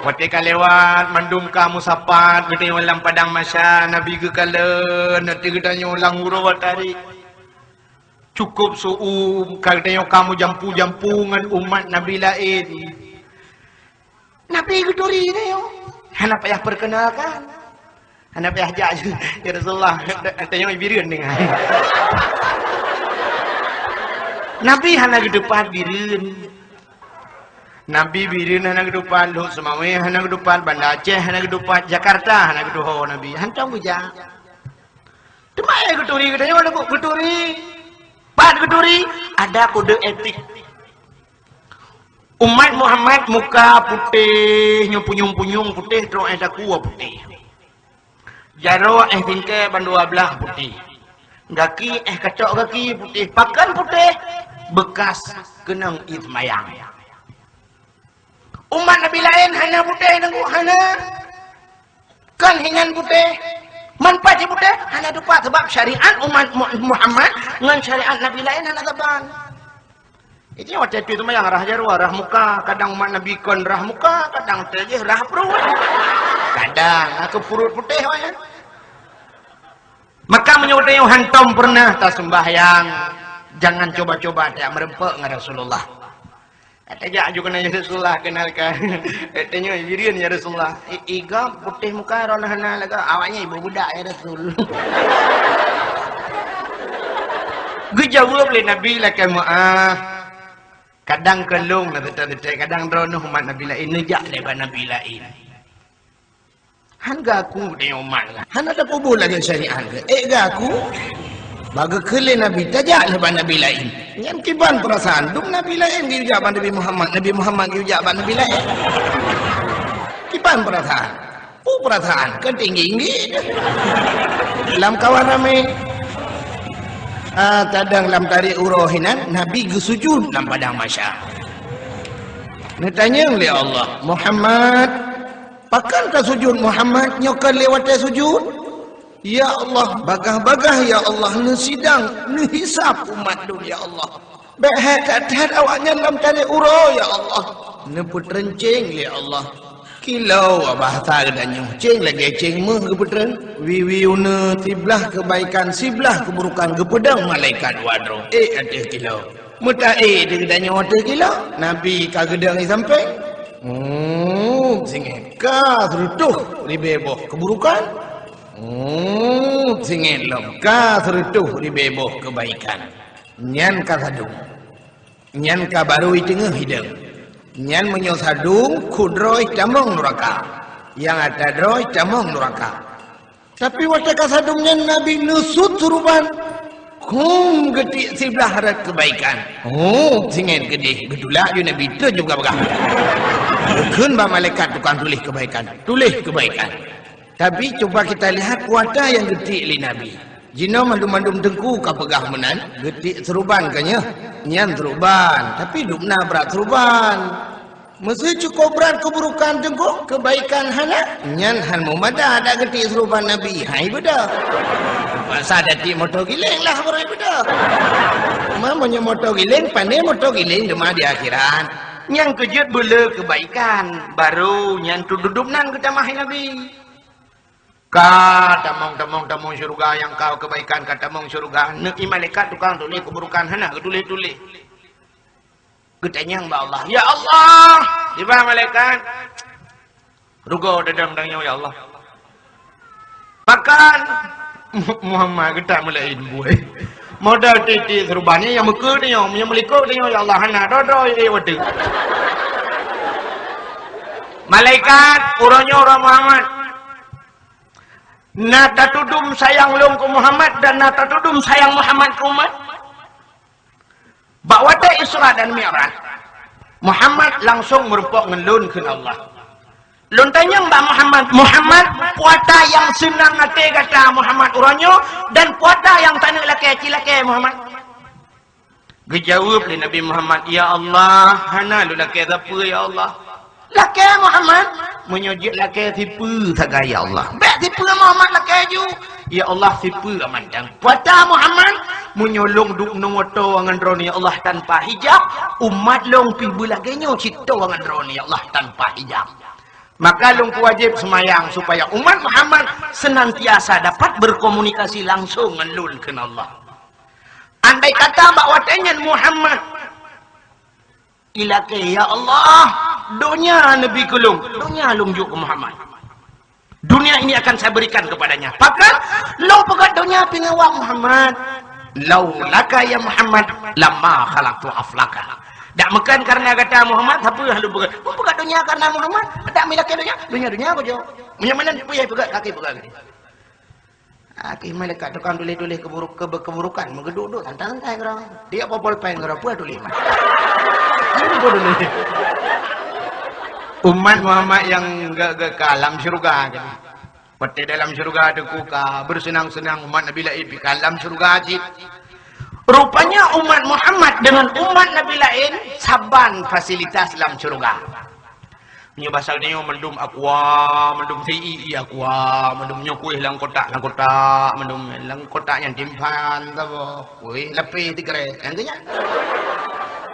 Ketika lewat mandungkah musapat kita ulang padang masya Nabi ke kala nanti kita ulang urawat tadi cukup katanya kamu jampu-jampungan umat Nabi lain Nabi gedori ni hana payah perkenalkan hana payah jaju ya Rasulullah katanya ibirin dengan Nabi hana ke depan birin Nabi birin hana kedupan Luhut Semawi hana kedupan Banda Aceh hana kedupan Jakarta hana keduho Nabi hantam buja temai keturi katanya ada keturi pat keturi ada kode etik Umat Muhammad muka putih, punyung-punyung putih, terus ada kuah putih. Jaro tingkai bandua belah putih. Gaki kacok gaki putih, pakan putih, bekas kenang itmayang. Umat Nabi lain hana putih nengku hana. Kan hingan putih. Manfaat putih hana dupa sebab syariat umat Muhammad dengan syariat Nabi lain hana teban. Itu waktu itu mah yang rah jarwa, rah muka, kadang umat Nabi kon rah muka, kadang tejeh rah perut. Kadang aku perut putih ya. Maka menyebutnya hantam pernah tak sembahyang. Jangan coba-coba tak merempek dengan Rasulullah. Katanya juga nanya Rasulullah kenalkan. Katanya jirian ya Rasulullah. Iga putih muka ronah laga awaknya ibu budak ya Rasul. Gue jawab oleh Nabi lah kamu kadang kelung na detak kadang ronoh umat Nabi lain nejak lebar Nabi lain. Han gaku de umat lah. Han ada kubur lagi syariat ke? Gaku. Baga kele Nabi tajak lebar Nabi lain. Yang kiban perasaan dum Nabi lain gi ujaban Nabi Muhammad gi ujaban Nabi lain. Kiban perasaan. Perasaan ketinggi-tinggi. Dalam kawan ramai kadang dalam tarik urohinan Nabi gesujud dalam padang mahsyar. Ditanya oleh Allah, Muhammad, pakankah sujud Muhammad nyokan lewat sujud? Ya Allah, bagah-bagah ya Allah nesidang nehisap umat dun ya Allah. Baik kat awaknya dalam tarik uro ya Allah. Neput rencing ya Allah. Kilau bahasa gedanya ceng lagi ceng meh keputren wiwiuna tiblah kebaikan siblah keburukan kepedang malaikat wadro ada kilau muta dia gedanya wata kilau Nabi kagedang sampai singit ka terutuh ribeboh keburukan singit lom ka terutuh ribeboh kebaikan nyan ka sadung nyan ka baru tengah hidang nyan menyosadung kudroi tamong neraka yang ada droi tamong neraka tapi waktu kasadungnya Nabi nusut suruban gede sebelah harat kebaikan singin gede gedula you Nabi itu juga begah bukan bah malaikat tukang tulis kebaikan tapi coba kita lihat kuasa yang gede li Nabi jino mandum-mandum dengku kapegah menan gede seruban kanya nyan seruban tapi dukna berat seruban mesti cukup berat keburukan dengku kebaikan hana nyan han mumada ada gede seruban Nabi hai beda masa dati motor giling lah berai beda mamanya motor giling pandai motor giling demah di akhirat yang kejut bela kebaikan baru nyan duduk nan kita mahi Nabi tamong syurga yang kau kebaikan katamong syurga neki malaikat tukang tulis keburukan hana tulis ketanya mbak Allah ya Allah di bawah malaikat rugo dadam dangnya ya Allah makan Muhammad kita mulain buai modal titik serubanya yang mekeu dia yang melikau dia ya Allah hana dodo wadu malaikat uronyo orang Muhammad nata tudum sayang long ke Muhammad dan nata tudum sayang Muhammad ke umat. Bakwata Isra dan Mi'raj. Muhammad langsung merupuk ngelun ke Allah. Lun tanya Mbak Muhammad puata yang senang hati kata Muhammad uranyo dan puata yang tanya laki cilake Muhammad. Dijawab oleh Nabi Muhammad, ya Allah, hana lu laki apa ya Allah? Laki Muhammad menyujud laki tipu saga ya Allah. Baik tipu Muhammad laki ju. Ya Allah tipu amandang. Puata Muhammad menyolong duk nomoto angan drone ya Allah tanpa hijab. Umat long pi bulagenyo cito angan drone ya Allah tanpa hijab. Maka long wajib semayang supaya umat Muhammad senantiasa dapat berkomunikasi langsung dengan lul ke Allah. Andai kata bahawa tenyan Muhammad ilake ya Allah dunia Nabi kulung dunia lungjuk ke Muhammad dunia ini akan saya berikan kepadanya maka lo pegat dunia pingawak Muhammad laulaka ya Muhammad lama khalaqtu aflaka tak makan karena kata Muhammad apa lu pegat dunia karena Muhammad tak milaki dunia apa jo punya mana dia pegat kaki pegat kaki malaikat tukang tulis keburukan menggeduk-duk santai-santai dia popol pen ngerap tulis Umat Muhammad yang ke alam syurga kan. Pati dalam syurga ada kuka bersenang-senang umat Nabi lain di alam syurga ajit. Rupanya umat Muhammad dengan umat Nabi lain saban fasilitas dalam syurga. Punya pasal dia mendum aqua, mendum CII aqua, mendum nyokui lang kotak, mendum lang kotak yang timpan tabo. Kuih lebih digere. Angkanya.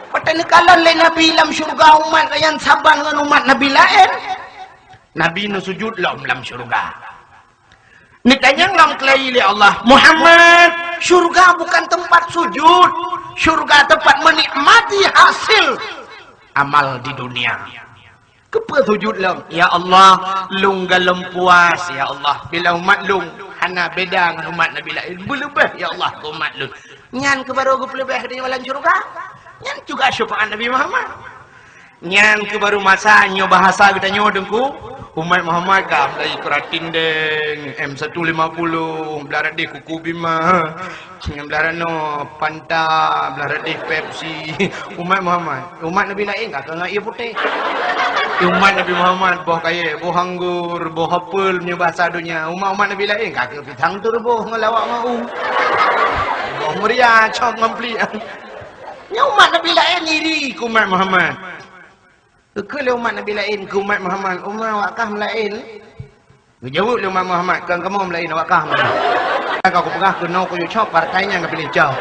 Patay kalau lain Nabi dalam syurga umat yang saban dengan umat Nabi lain. Nabi nu sujud dalam syurga. Ditanya ngam kelai oleh Allah, Muhammad, syurga bukan tempat sujud, syurga tempat menikmati hasil amal di dunia. Kepa sujud lam, ya Allah, lung galem puas, ya Allah, bila umat lung, hana beda dengan umat Nabi lain, berlebih, ya Allah, umat lung. Nyan kebaru berlebih di dalam syurga, nyan juga syafaat Nabi Muhammad. Nyan kebaru masa nyo bahasa kita nyo dengku, umat Muhammad kah dari keratin deng M150 belara di kuku bima belara no Fanta belara di Pepsi umat Muhammad umat Nabi lain kah kena ia putih umat Nabi Muhammad boh kaya boh anggur boh apel punya bahasa dunia umat Nabi lain kah ke pitang turbo ngelawak mau boh meriah cok ngempli nya umat Nabi lain iri ku umat Muhammad. Kalau umat Nabi lain ke umat Muhammad, umat wakah lain. Jawab le umat Muhammad, kan kamu lain wakah mana? Kau pegah kena kau cop partainya enggak pilih jauh.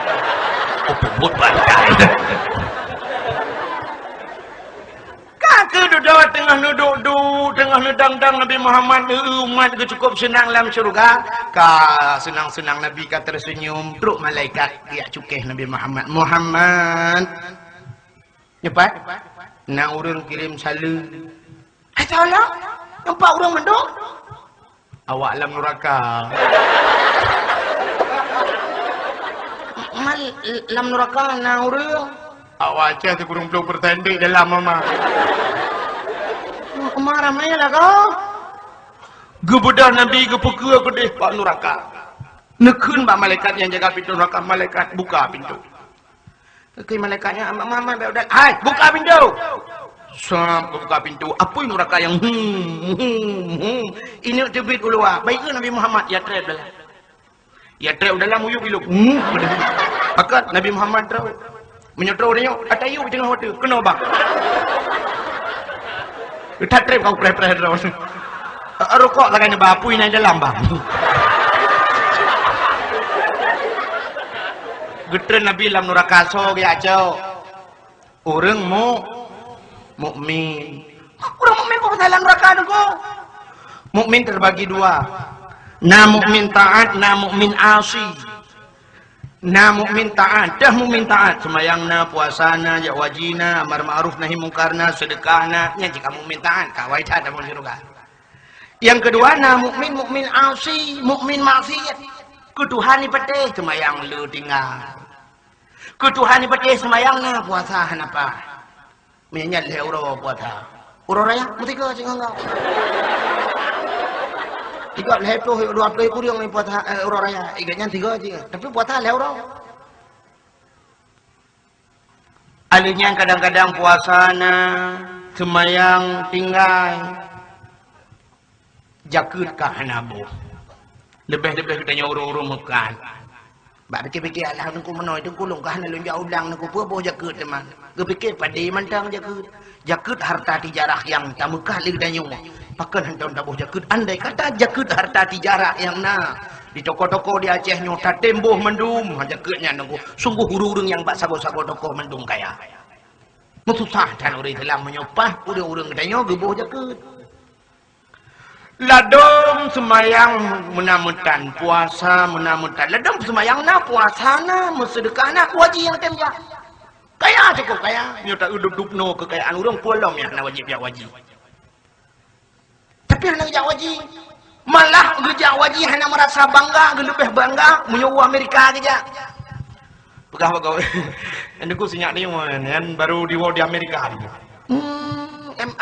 Oh, pebut partai. Kakek duduk tengah duduk tengah nedang-dang Nabi Muhammad umat ke cukup senang dalam syurga. Ka senang-senang Nabi ka tersenyum, truk malaikat dia cukeh Nabi Muhammad. Muhammad. Cepat. Nak urang kirim salam. Allah, nampak urang menduk? Awak alam neraka. Mal alam neraka nak urang. Awak aja tu kurang belum bertanding dalam mama. Marah mai lah kau. Gebedah Nabi gepeka ke deh pak neraka. Nekun pak malaikat yang jaga pintu neraka, malaikat buka pintu. Oke malaikatnya mama udah, hai buka pintu. Sampai buka pintu. Apa yang neraka yang ini tebit ulua. Baiknya Nabi Muhammad ya trap dah. Ya trap dalam uyuk iluk. Pakat Nabi Muhammad trap. Menyotro dia atayu di tengah hotel. Kena bang. Tak trap kau preh-preh terus. Rokok laganya bapu ini dalam bang. Getren Nabi dalam neraka so ya jauh. Orang mukmin. Orang mukmin kok dalam neraka dulu. Mukmin terbagi dua. Na mukmin taat, na mukmin asi. Na mukmin taat, dah mukmin taat. Semayangna, puasana, jak wajina, amar ma'ruf nahi mungkarna, sedekahna. Nya jika mukmin taat, kawai tak ada surga. Yang kedua na mukmin asi, mukmin maksiat. Kutuhan ni petih semayang lu tinggal. Kutuhan ni petih semayang na puasa apa? Menyanyat le euro puasa. Euro raya mesti ke sing engkau. 320 kurang ni puasa euro raya. Iganya 3 je. Tapi puasa le euro. Alihnya kadang-kadang puasana semayang tinggal. Jakut ka hanabu. Lebih-lebih kita nyuruh-uruh makan. Bak fikir-fikir alah nungku menoi tu kulung kah nak lunjak ulang nungku puah jakut teman. Ge fikir padi mantang jakut. Jakut harta tijarah yang tamukah lig dan nyung. Pakan hantam tabuh jakut. Andai kata jakut harta tijarah yang na di toko-toko di Aceh nyota temboh mendum jakutnya nungku. Sungguh urung yang bak sago-sago toko mendum kaya. Mutusah dan uri telah menyopah urung-urung katanya gebuh jakut. Ladom semayang menamutan puasa menamutan ladom semayang na puasa na sedekah na wajib yang temja kaya cukup kaya nyota uduk no kekayaan urang kolom ya na wajib ya wajib tapi hana gejak wajib malah gejak wajib hana merasa bangga lebih bangga menyewa Amerika gejak pegah pegawai aku sinyak ni kan baru di Amerika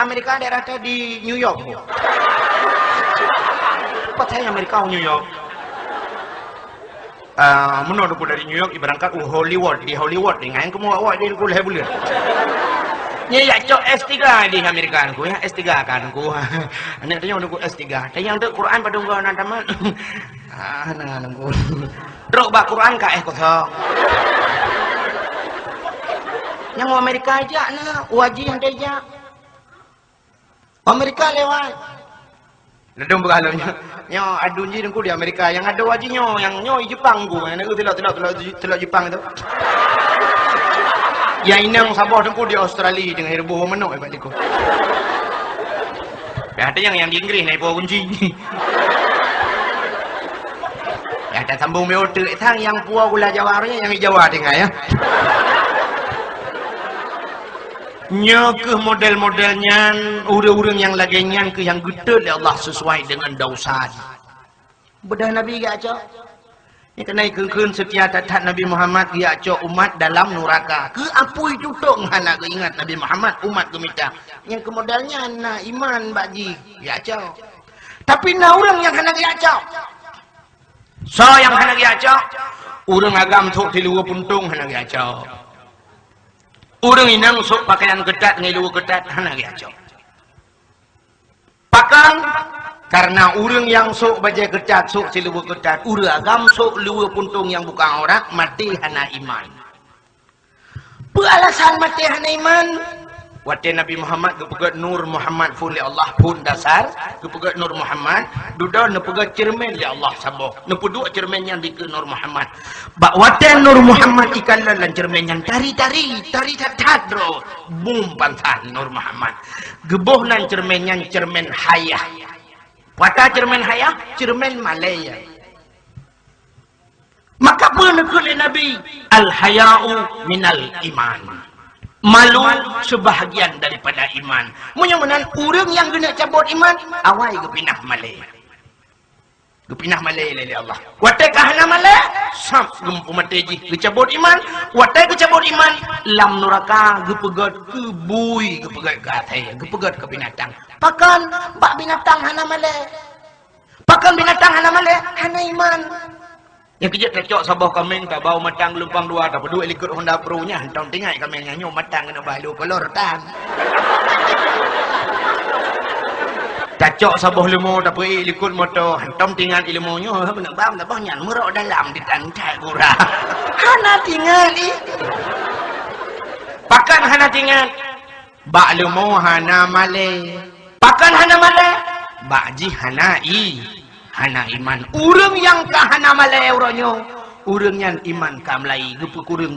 Amerika daerah di New York saya Amerika New York. Menurut aku dari New York ibaratkan Hollywood di Hollywood dengan kamu awak dia kuliah bulan. Nya ya cok S3 di Amerika ku ya S3 kan ku. Anak tanya untuk S3. Tanya untuk Quran pada ngau nan taman. Ah nan ku. Drok ba Quran ka kosong. Yang Amerika aja na wajib yang aja. Amerika lewat. Ledong berhalanya. Nyo adunji dengku di Amerika yang ada wajibnya yang nyo Jepang ku. Nek telok Jepang itu. Yang inang sabah dengku di Australia dengan herbo menok hebat diku. Ya ada yang di Inggris naik bawa kunci. Ya ada sambung meotek tang yang puas gula Jawarnya yang di Jawa tengah ya. Nya ke model-modelnya urang-urang yang laganya ke yang gede oleh Allah sesuai dengan dausan. Bedah Nabi ya cok. Ini kena ikut setiap tatat Nabi Muhammad ya cok umat dalam neraka. Ke apa itu tok ngana ke ingat Nabi Muhammad umat gemita. Yang ke modalnya na iman baji ya cok. Tapi na orang yang kena ya cok. So yang kena ya cok. Urang agam tok di luar puntung kena ya cok. Urang inang sok pakaian ketat ngilu ketat hana ge acok. Pakang karena urang yang sok baju ketat sok silu ketat, urang agam sok luwe puntung yang bukan orang mati hana iman. Alasan mati hana iman. Wate Nabi Muhammad kepegat Nur Muhammad pun li Allah pun dasar kepegat Nur Muhammad duda nepegat cermin li Allah saboh nepeduk cermin yang di ke Nur Muhammad bak wate Nur Muhammad ikan lan cermin yang tari tatat bro bum pantan Nur Muhammad geboh nan cermin yang cermin hayah wata cermin hayah cermin Malaya maka pun nekul Nabi al haya'u minal iman. Malu sebahagian daripada iman. Menyamaan orang yang kena cabut iman, awal kepinah Malay. Kepinah Malay lele Allah. Watai kahana Malay, sam gempu mateji kecabut iman. Watai kecabut iman, lam neraka gepegat ke bui, gepegat ke atai, gepegat ke binatang. Pakan bak binatang hana Malay. Pakan binatang hana Malay, hana iman. Yang kejap kecok sabah kameng tak bau matang lumpang dua tak peduli ikut Honda Pro nya hantam tinggal kamengnya nyo matang kena balu pelor tang. Kacok sabah lemo tak pergi ikut motor hantam tinggal ilmu nyo benak bam tak banyak merok dalam di tangkai gura. Hana tinggal ni. Pakan hana tinggal. Bak lemo hana male. Pakan hana male. Bak ji hana i. Hana iman urang yang kahana malai uranyo urang yang iman kamlai gepukurung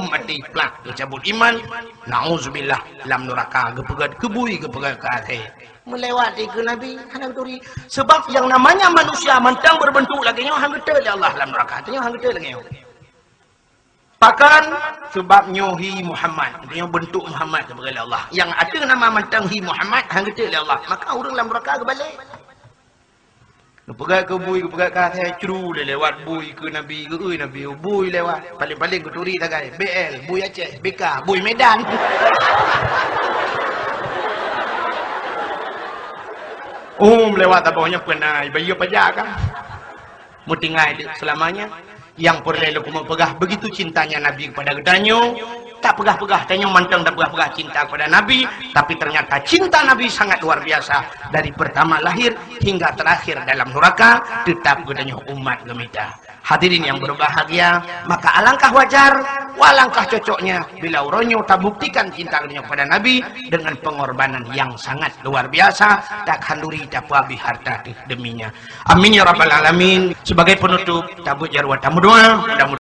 mati plak cabut iman nauzubillah lam neraka gepegat kebui gepegat ke akhir melewati ke Nabi hana turi sebab yang namanya manusia mentang berbentuk lagi nyo hang getel ya Allah lam neraka tanya hang getel lagi pakan sebab nyohi Muhammad dia bentuk Muhammad kepada Allah yang ada nama mentang hi Muhammad hang getel ya Allah maka urang lam neraka kebalik pegat ke bui, pegat ke atas curu dia lewat bui ke Nabi, ke Nabi, bui lewat. Paling-paling ke turi tak kaya. BL, bui Aceh, BK, bui Medan. Lewat abangnya pernah, bayi pajak kan. Mau tinggal selamanya. Yang perlu aku mempegah, begitu cintanya Nabi kepada gedanyo. Tak pegah-pegah, tanya mantang tak pegah-pegah cinta kepada Nabi. Tapi ternyata cinta Nabi sangat luar biasa. Dari pertama lahir hingga terakhir dalam neraka. Tetap gedanya umat gemita. Hadirin yang berbahagia. Maka alangkah wajar, walangkah cocoknya. Bila uronyo tak buktikan cinta kepada Nabi. Dengan pengorbanan yang sangat luar biasa. Tak handuri, tak puabi harta deminya. Amin ya Rabbal Alamin. Sebagai penutup, tabut jarwa tamu doa.